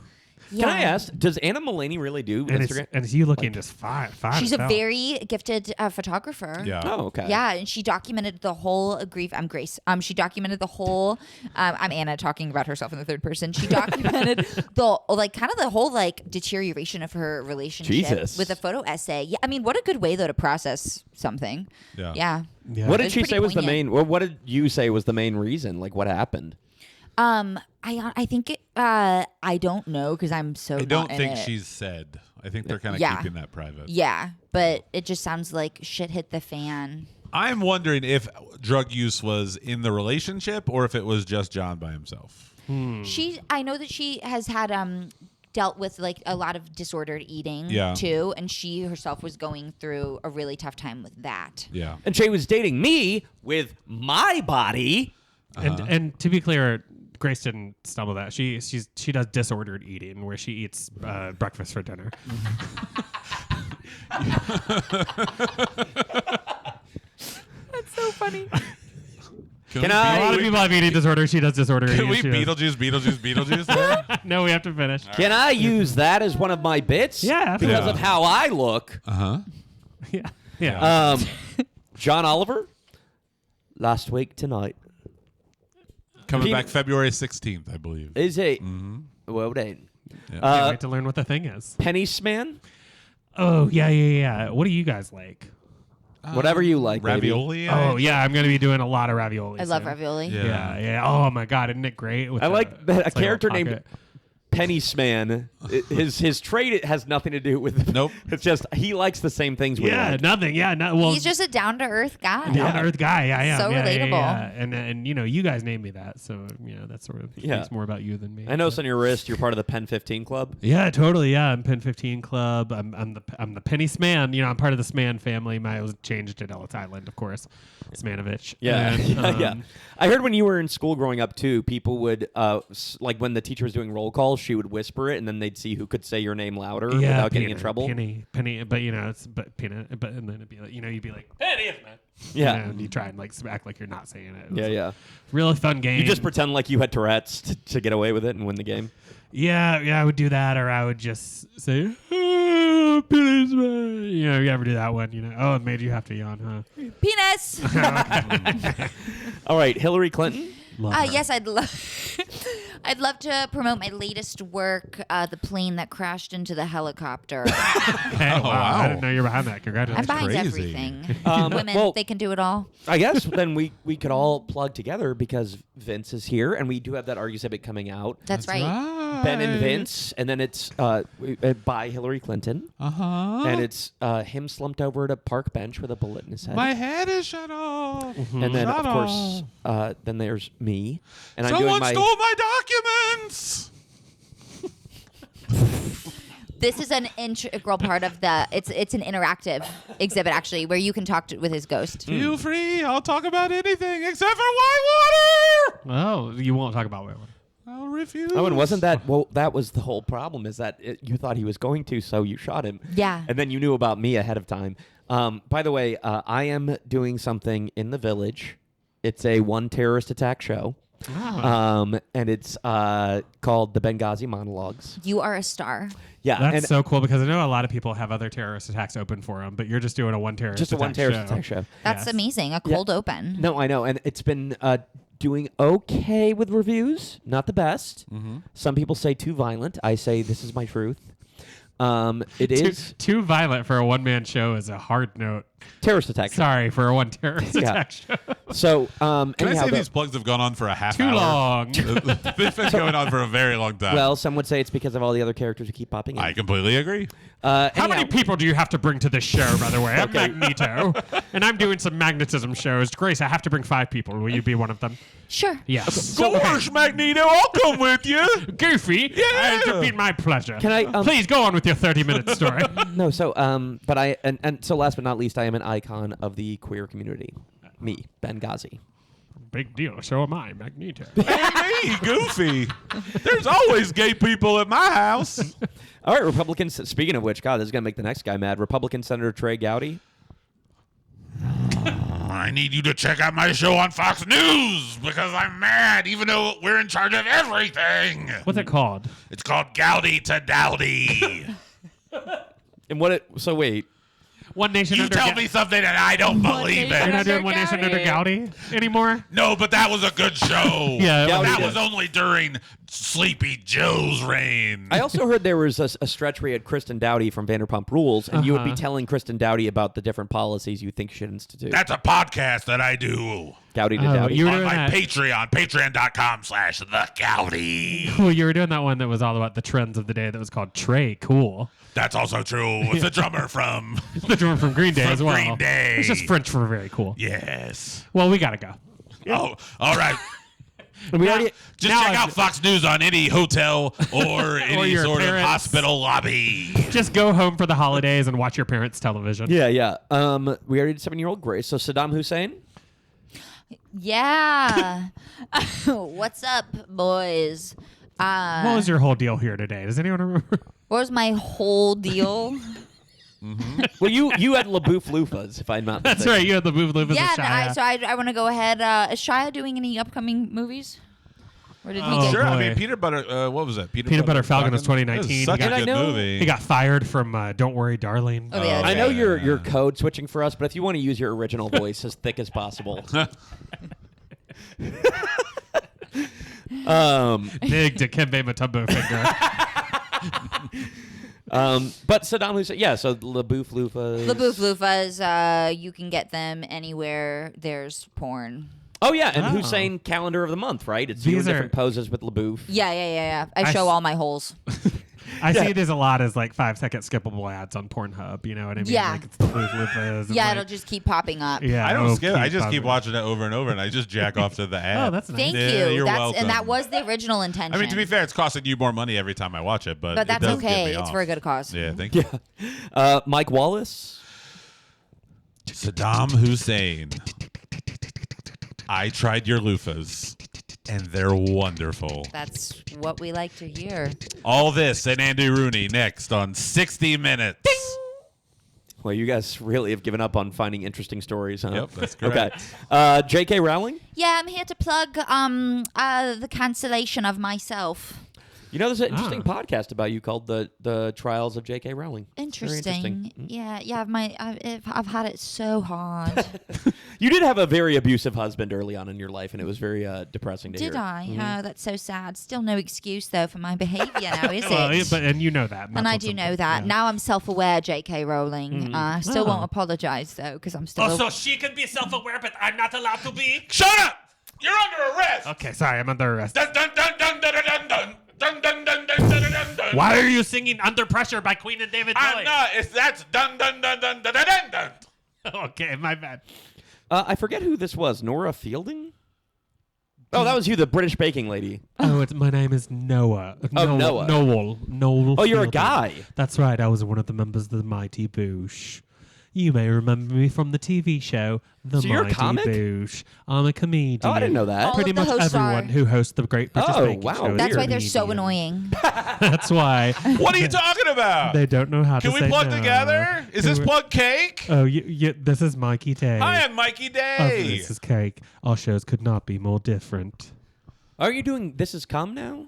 Can I ask, does Anna Mulaney really do Instagram? And is you looking just fine? She's a very gifted photographer. Yeah. Oh, okay. Yeah, and she documented the whole grief. I'm Grace. She documented the whole. I'm Anna talking about herself in the third person. She documented the whole deterioration of her relationship Jesus. with a photo essay. Yeah, I mean, what a good way though to process something. Yeah. Yeah. What It did she pretty say was the poignant. main? What did you say was the main reason? Like, what happened? I think I don't know because I'm so. I don't not in think it. she's said. I think they're kind of Yeah. keeping that private. Yeah, but it just sounds like shit hit the fan. I'm wondering if drug use was in the relationship or if it was just John by himself. I know that she has had dealt with a lot of disordered eating too, and she herself was going through a really tough time with that. Yeah. And Shay was dating me with my body. And to be clear, Grace didn't stumble that. She does disordered eating, where she eats breakfast for dinner. That's so funny. Can A lot of people have eating disorder. She does disorder Can eating. we She does- Beetlejuice there? No, we have to finish. Can I use that as one of my bits? Yeah, Because yeah. of how I look. Yeah. Yeah. John Oliver, last week tonight. Coming Pe- back February 16th, I believe. Is it? Well, then. Can't wait to learn what the thing is. Penny-sman? Oh, yeah. What do you guys like? Whatever you like, baby. Ravioli? Oh, yeah, I'm going to be doing a lot of ravioli. I love soon. ravioli. Yeah. Oh, my God. Isn't it great? With I the- like that a it's like character pocket. named Penny-sman. His trait has nothing to do with... Nope. It's just he likes the same things we Yeah, like. nothing. Yeah, well, He's just a down to earth guy. down to earth guy. Yeah, yeah. So yeah, relatable. Yeah. And you guys named me that, so that sort of Yeah. speaks more about you than me. I noticed on your wrist you're part of the Pen 15 Club. Yeah, totally. Yeah, I'm Pen 15 Club. I'm the Penny Sman. I'm part of the Sman family. I was changed at Ellis Island, of course. Smanovich. Yeah, And, yeah. I heard when you were in school growing up too, people would like when the teacher was doing roll calls, she would whisper it, and then they'd see who could say your name louder without getting in trouble. Penny, but it's peanut, but and then it'd be like you'd be like Penny, isn't it? Yeah. And you try and act like you're not saying it. It was Yeah, a yeah. really fun game. You just pretend like you had Tourette's to get away with it and win the game. Yeah, I would do that, or I would just say, oh, Penny's man. You ever do that one? Oh, it made you have to yawn, huh? Penis. All right, Hillary Clinton. Love her. Yes, I'd love to promote my latest work, The Plane That Crashed into the Helicopter. Hey, wow. wow. I didn't know you're behind that. I'm Congratulations. behind crazy. everything. Women, well- they can do it all. I guess then we could all plug together because Vince is here, and we do have that Argue Exhibit coming out. That's right. Ben and Vince, and then it's by Hillary Clinton, and it's him slumped over at a park bench with a bullet in his head. My head is shut off. And then, Shut of course, then there's me, and I'm Someone doing my. stole my documents. This is an integral part of the. It's an interactive exhibit actually, where you can talk with his ghost. Feel free. I'll talk about anything except for white water. Oh, you won't talk about Whitewater. I'll refuse. Oh, and wasn't that well? That was the whole problem. Is that you thought he was going to, so you shot him. Yeah. And then you knew about me ahead of time. By the way, I am doing something in the village. It's a one terrorist attack show. Oh. And it's called the Benghazi Monologues. You are a star. Yeah, That's and so cool because I know a lot of people have other terrorist attacks open for them, but you're just doing a one terrorist just a attack one terrorist show. attack show. That's Yes. amazing. A cold open. No, I know, and it's been doing okay with reviews. Not the best. Some people say too violent. I say this is my truth. It is Too violent for a one-man show is a hard note. terrorist attack show. Sorry for a one terrorist Yeah. attack show. So, Can I anyhow, say these plugs have gone on for a half Too hour? long. They've been going on for a very long time. well, some would say it's because of all the other characters who keep popping in. I completely agree. How many people do you have to bring to this show, by the way? I'm Magneto, and I'm doing some magnetism shows. Grace, I have to bring 5 people. Will you be one of them? Sure. Yes. Gosh, Magneto, I'll come with you. Goofy. Yeah. It'd be my pleasure. Can I, Please go on with your 30-minute story. No, so but I and so last but not least, I am an icon of the queer community. Me, Benghazi. Big deal. So am I, Magneto. Hey, Goofy. There's always gay people at my house. All right, Republicans. Speaking of which, God, this is gonna make the next guy mad. Republican Senator Trey Gowdy. I need you to check out my show on Fox News because I'm mad, even though we're in charge of everything. What's it called? It's called Gowdy to Dowdy. So wait. One Nation You Under tell me something that I don't believe You're in. not doing One Nation Under Gowdy anymore? No, but that was a good show. Yeah, Gowdy that did. was only during Sleepy Joe's reign. I also heard there was a stretch where you had Kristen Dowdy from Vanderpump Rules, and you would be telling Kristen Dowdy about the different policies you think she should institute. That's a podcast that I do Gowdy to Oh, Dowdy. you were on doing my that. Patreon, patreon.com/thegowdy. Cool, you were doing that one that was all about the trends of the day that was called Trey. Cool. That's also true. It's the drummer from The drummer from Green Day From as well. Green Day. It's just French for very cool. Yes. Well, we gotta go. Oh, all right. And we Now- already, Just Now check I've- out Fox News on any hotel or any your sort parents. of hospital lobby. Just go home for the holidays and watch your parents' television. yeah. We already did 7-year-old Grace. So Saddam Hussein. Yeah. What's up, boys? What was your whole deal here today? Does anyone remember? What was my whole deal? Well, you had LaBouffe Loofahs, if I'm not That's mistaken. right. You had the move live as Yeah, a Shia. so I want to go ahead. Is Shia doing any upcoming movies? Or did he Oh, get? Sure. I boy. mean, Peanut Butter. What was that? Peanut Butter Falcon was 2019. That was such And a I good know- movie. He got fired from Don't Worry, Darling. Oh, yeah, I know Yeah. you're code switching for us, but if you want to use your original voice as thick as possible. Big Dikembe Mutombo finger. But Saddam Hussein, yeah. So LaBouffe Loofahs. LaBouffe Loofahs, you can get them anywhere there's porn. Oh yeah, and Oh. Hussein calendar of the month, right? It's you in These are- different poses with LaBouffe. Yeah. I I show s- all my holes. I see it as a lot as like 5-second skippable ads on Pornhub. You know what I mean? Yeah. Like it's the Loofahs. and, Yeah, like, it'll just keep popping up. Yeah. I don't it'll skip. I just keep popping. watching it over and over, and I just jack off to the ad. Oh, that's nice. Thank Yeah, you. you're And that welcome. was the original intention. I mean, to be fair, it's costing you more money every time I watch it, but but that's it does get okay. me It's off. for a good cause. Yeah, thank you. Mike Wallace. Saddam Hussein. I tried your loofahs, and they're wonderful. That's what we like to hear. All this and Andy Rooney next on 60 Minutes. Well, you guys really have given up on finding interesting stories, huh? Yep, that's Okay. correct. J.K. Rowling. Yeah, I'm here to plug the cancellation of myself. You know, there's an interesting podcast about you called the Trials of J.K. Rowling. Very Interesting. Yeah. I've had it so hard. You did have a very abusive husband early on in your life, and it was very depressing to hear. Did I? Oh, that's so sad. Still no excuse though for my behaviour now, is Well, it? and you know that. And I that's do what's know important. that. Yeah. Now I'm self-aware, J.K. Rowling. Still Oh. won't apologise though, because I'm still. she can be self-aware, but I'm not allowed to be. Shut up! You're under arrest! Okay, sorry, I'm under arrest. Dun, dun, dun, dun, dun, dun, dun. Dun, dun, dun, dun, dun, dun, dun. Why are you singing Under Pressure by Queen and David I'm Bowie? not. That's dun, dun, dun, dun, dun, dun, dun, dun. Okay, my bad. I forget who this was. Nora Fielding? Oh, that was you, the British baking lady. Oh, my name is Noah. Oh, Noah. Noel. Oh, you're a Fielding. guy. That's right. I was one of the members of the Mighty Boosh. You may remember me from the TV show The So you're a Mighty comic? Boosh. I'm a comedian. Oh, I didn't know that. All Pretty of the much hosts everyone are. who hosts the Great British Oh, Baking wow. Show. is That's a why they're so comedian. annoying. That's why What are you talking about? they don't know how Can to we say plug no. together? Is this Who- plug cake? Oh, this is Mikey Day. Hi, I'm Mikey Of Day. This is Cake. Our shows could not be more different. Are you doing This Is Come now?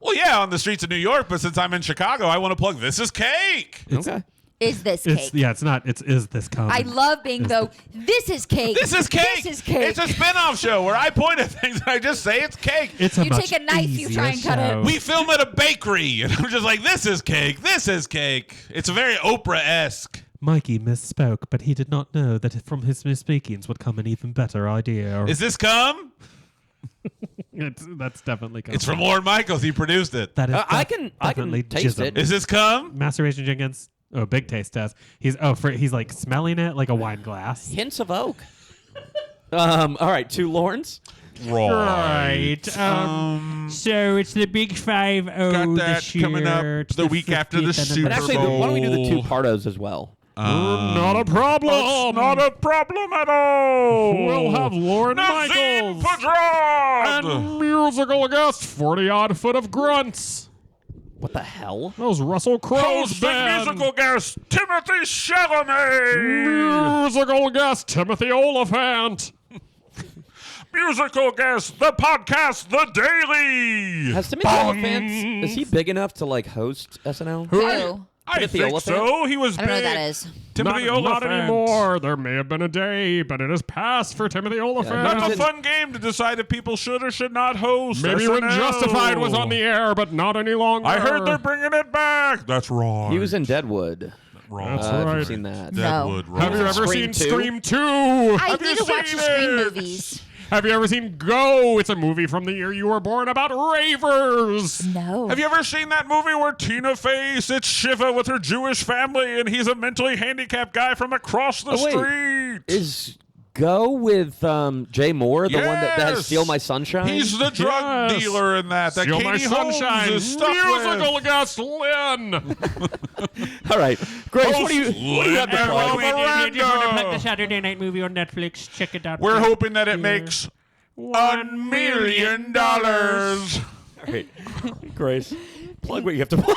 Well, yeah, on the streets of New York, but since I'm in Chicago, I want to plug This Is Cake. Okay. Is this It's cake? It's not. Is this common? I love being though. This is cake. This is cake. This is cake. It's a spin-off show where I point at things and I just say it's cake. It's a You much take a knife, you try and easier cut it. show. We film at a bakery, and I'm just like, this is cake. This is cake. It's very Oprah-esque. Mikey misspoke, but he did not know that from his misspeakings would come an even better idea. Is this cum? That's definitely common. It's from Lord Michaels. He produced it. That is I can definitely taste jism. it. Is this cum? Masturbation Jenkins. Oh, Big Taste test. He's like smelling it like a wine glass. Hints of oak. All right, to Lawrence. Right. So it's the Big 5-0 Got that this year. coming up It's the week after the 50th Super And actually, Bowl. why don't we do the two partos as well? Not a problem. Not a problem at all. We'll have Lauren Nazim Michaels Pedrad. and musical guest 40-odd foot of grunts. What the hell? That was Russell Crowe's Host band. and musical guest Timothy Chalamet. Musical guest Timothy Oliphant. Musical guest, the podcast, The Daily. Has Timothy Oliphant, is he big enough to like host SNL? Who? I Timothy think Oliphant? so. He was I don't know big. what that is. Timothy not Oliphant. anymore. There may have been a day, but it has passed for Timothy Oliphant. That's a fun game to decide if people should or should not host. Maybe when SNL. Justified was on the air, but not any longer. I heard they're bringing it back. That's wrong. He was in Deadwood. wrong. That's If right. you've seen that. Deadwood. No. Wrong. Have you ever Scream seen 2? Scream 2? I Have you need to watch seen the Scream it? movies. Have you ever seen Go? It's a movie from the year you were born about ravers. No. Have you ever seen that movie where Tina Fey sits Shiva with her Jewish family and he's a mentally handicapped guy from across the street? Is Go with Jay Moore, the one that has Yes. Steal My Sunshine? He's the drug Yes. dealer in that. That Steal Katie My Holmes Sunshine. is stuck Musical with. guest Lynn. All right. Grace, what do you got to Lynn plug? Miranda. Just want to plug the Saturday Night Movie on Netflix. Check it out. We're hoping that it makes $1 million. All right. Grace, plug what you have to plug.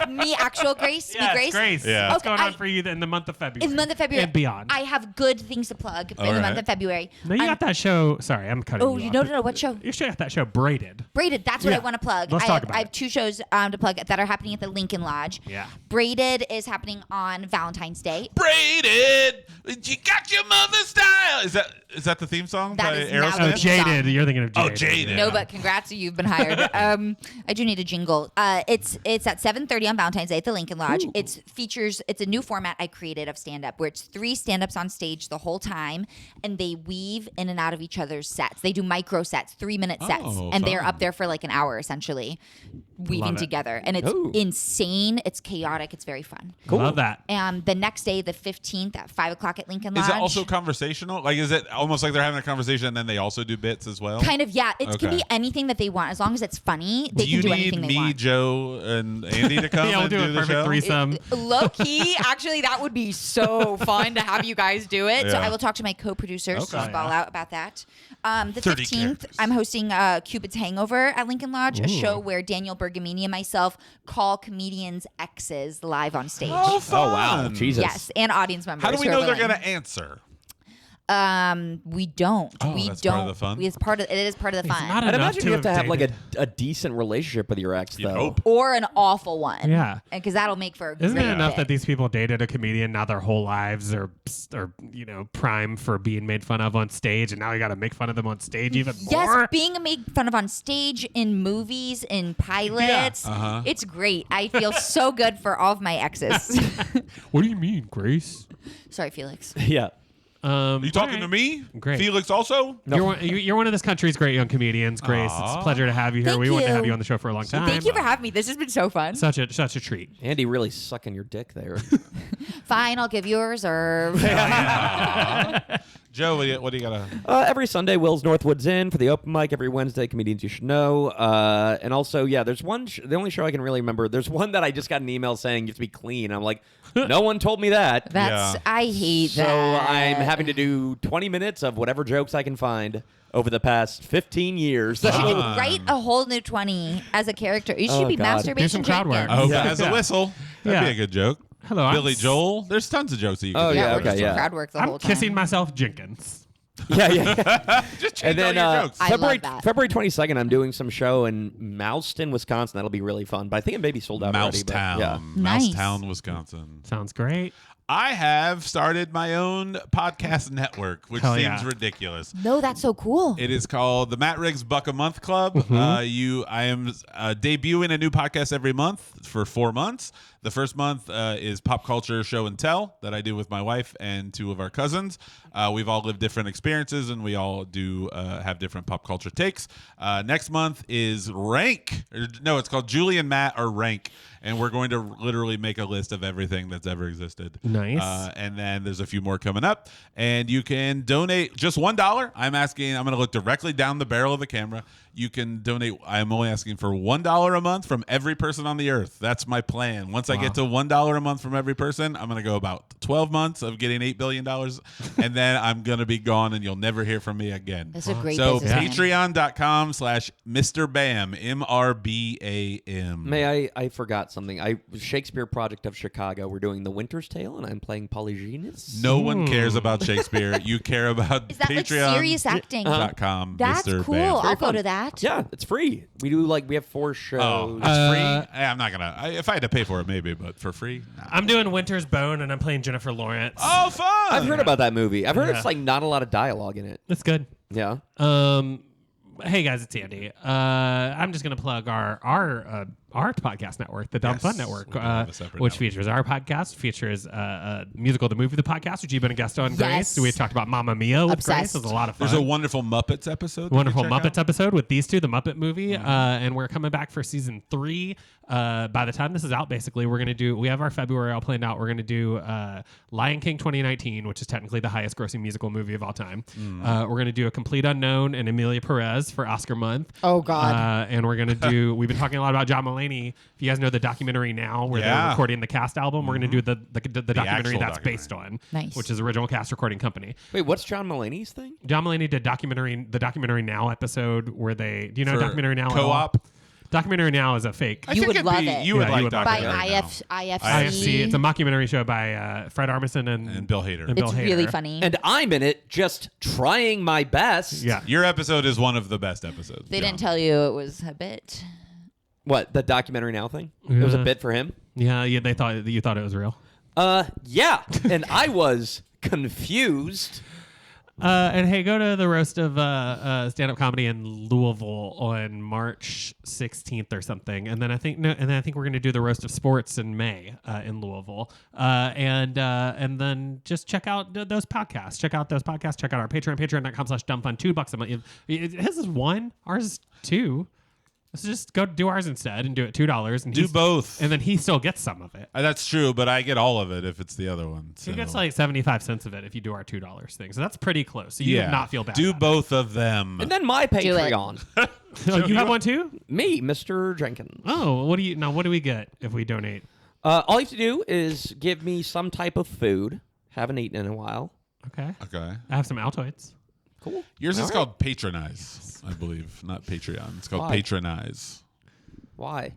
Me, actual Grace? Yes, Me, Grace? Yeah. What's Okay, going on for you in the month of February? In the month of February. And beyond. I have good things to plug for All the month right. of February. No, you got that show. Sorry, I'm cutting Oh, you you off. know what show? You should got that show Braided. Braided, that's what I Yeah. want to plug. Let's I talk have, about I have it. 2 shows to plug that are happening at the Lincoln Lodge. Yeah. Braided is happening on Valentine's Day. Braided, you got your mother's style. Is that the theme song That by is now Oh, the Aerosmith? theme Jaded. song. You're thinking of Oh, Jaded. Jaded. No, but congrats, you've been hired. I do need a jingle. It's at 7:30 on Valentine's Day at the Lincoln Lodge. It's a new format I created of stand-up where it's 3 stand-ups on stage the whole time, and they weave in and out of each other's sets. They do micro sets, 3-minute sets, and they're fun. up there for like an hour essentially, weaving Love it. together, and it's Ooh. insane. It's chaotic. It's very fun. Love that. And the next day, the 15th at 5:00 at Lincoln Lodge. Is it also conversational? Like, is it almost like they're having a conversation and then they also do bits as well? kind of, yeah. It can Okay. be anything that they want as long as it's funny. They Do you can do need anything they me, want. Joe, and Andy to come Yeah, we'll and do a the perfect show? threesome. Low key, actually, that would be so fun to have you guys do it. So Yeah. I will talk to my co-producers to Okay. ball out about that. The 30 15th, characters. I'm hosting Cupid's Hangover at Lincoln Lodge, a show where Daniel Bergamini and myself call comedians' exes live on stage. Oh, fun. Oh, wow. Jesus. Yes, and audience members. How do we who are know they're willing. going to answer? We don't. Oh, we that's don't. part of the fun? It is part of the fun. not I'd enough imagine to you have to have like dated. a decent relationship with your ex, You'd though. hope. or an awful one. Yeah. Because that'll make for a Isn't great it enough bit. that these people dated a comedian? Now their whole lives are prime for being made fun of on stage, and now you got to make fun of them on stage even Yes, more. being made fun of on stage, in movies, in pilots. Uh-huh. It's great. I feel so good for all of my exes. What do you mean, Grace? Sorry, Felix. Yeah. You talking to me? Great. Felix also? You're one of this country's great young comedians, Grace. It's a pleasure to have you here. Thank We wanted to have you. you on the show for a long time. Thank you for having me. This has been so fun. Such a treat. Andy really sucking your dick there. Fine, I'll give you a reserve. Joe, what do you got to... Every Sunday, Will's Northwood's in for the open mic. Every Wednesday, Comedians You Should Know. And also, yeah, there's one, the only show I can really remember, there's one that I just got an email saying you have to be clean. I'm like, no one told me that. That's Yeah. I hate So that. I'm having to do 20 minutes of whatever jokes I can find over the past 15 years. You should write a whole new 20 as a character. You should Oh, be God. Masturbation Do some crowd work. Jenkins. Oh, Yeah. as a Yeah. whistle. That'd Yeah. be a good joke. Hello, I'm Billy Joel. There's tons of jokes that you can Oh, do. yeah, we're okay, just doing yeah. crowd work the I'm whole time. kissing myself Jenkins. yeah. Just change And then all your jokes. I love that. February 22nd, I'm doing some show in Mouston, Wisconsin. That'll be really fun. But I think it may be sold out already. But Mousetown. yeah. Nice. Mousetown, Wisconsin. Sounds great. I have started my own podcast network, which Hell seems yeah. ridiculous. No, that's so cool. It is called the Matt Riggs Buck a Month Club. I am debuting a new podcast every month for 4 months. The first month is Pop Culture Show and Tell that I do with my wife and 2 of our cousins. We've all lived different experiences, and we all do have different pop culture takes. Next month is Rank. No, it's called Julie and Matt are Rank, and we're going to literally make a list of everything that's ever existed. Nice. Nice. And then there's a few more coming up. And you can donate just $1. I'm going to look directly down the barrel of the camera. You can donate. I'm only asking for $1 a month from every person on the earth. That's my plan. Once I get to $1 a month from every person, I'm going to go about 12 months of getting $8 billion. And then I'm going to be gone and you'll never hear from me again. That's a great So business plan. patreon.com/Mr. Bam, MRBAM. May I forgot something. Shakespeare Project of Chicago. We're doing The Winter's Tale, and I'm playing Polygenus. No one cares about Shakespeare. You care about Is that like serious acting? Patreon.com. That's Mr. cool. Bam. I'll go to that. Yeah, it's free. We have 4 shows. Oh, it's free? I'm not going to. If I had to pay for it, maybe, but for free? Nah. I'm doing Winter's Bone, and I'm playing Jennifer Lawrence. Oh, fun! I've heard about that movie. I've heard it's like not a lot of dialogue in it. That's good. Yeah. Hey guys, it's Andy. I'm just gonna plug our podcast network, the Dumb Fun Network, we do have a separate which network. features our podcast, features Musical the Movie, the podcast, which you've been a guest on, Grace. Yes. We talked about Mamma Mia with Grace. Obsessed. It was a lot of fun. There's a wonderful Muppets episode. that Wonderful you check Muppets out. episode with these two, the Muppet movie, and we're coming back for season 3. By the time this is out, basically, we have our February all planned out. We're gonna do Lion King 2019, which is technically the highest grossing musical movie of all time. We're gonna do A Complete Unknown and Emilia Perez for Oscar month. Oh, God. And we're gonna do. We've been talking a lot about John Mulaney. If you guys know the documentary Now, where they're recording the cast album, we're gonna do the documentary actual that's documentary. based on, Nice. which is Original Cast Recording Company. Wait, what's John Mulaney's thing? John Mulaney did the documentary Now episode where they. Do you know For documentary Now? at all? Co-op. Documentary Now is a fake. I You think would it'd love be- it. You would Yeah, you like would love By it. Documentary Now. IFC. It's a mockumentary show by Fred Armisen and And Bill Hader. and Bill It's Hader. really funny. And I'm in it, just trying my best. Yeah. Your episode is one of the best episodes. They didn't John. tell you it was a bit. What, the documentary Now thing? It was a Yeah. bit for him? Yeah. They thought you thought it was real. Yeah. And I was confused. And hey, go to the roast of stand-up comedy in Louisville on March 16th or something, and then I think we're going to do the roast of sports in May in Louisville, and then just check out those podcasts. Check out our Patreon, patreon.com/dumbfun. $2 a month. His is 1, ours is 2. Let's just go do ours instead and do it $2, and Do both. and then he still gets some of it. That's true, but I get all of it if it's the other one. He so. gets like 75 cents of it if you do our $2 thing. So that's pretty close. So you would not feel bad. Do about both of them. And then my Do it. Patreon. it. Oh, you have one too? Me, Mr. Jenkins. Oh, what do we get if we donate? All you have to do is give me some type of food. Haven't eaten in a while. Okay. Okay. I have some Altoids. Cool. Yours All is right. called Patronize, I believe, not Patreon. It's called Why? Patronize. Why?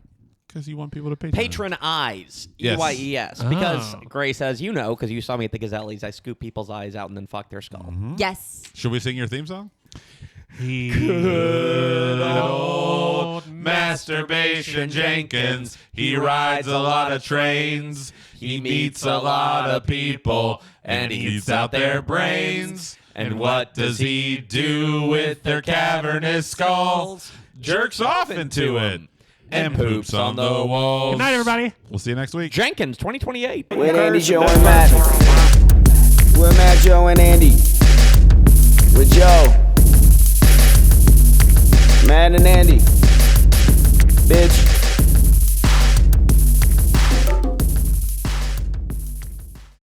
Because you want people to patronize. Patronize. Yes. EYES. Because, Oh. Grace, as you know, because you saw me at the Gazelle's, I scoop people's eyes out and then fuck their skull. Yes. Should we sing your theme song? Good old Masturbation Jenkins. He rides a lot of trains. He meets a lot of people and he eats out their brains. And what does he do with their cavernous skulls? Jerks off into it and poops on the walls. Good night, everybody. We'll see you next week. Jenkins, 2028. With Andy, Joe, and Matt. With Matt, Joe, and Andy.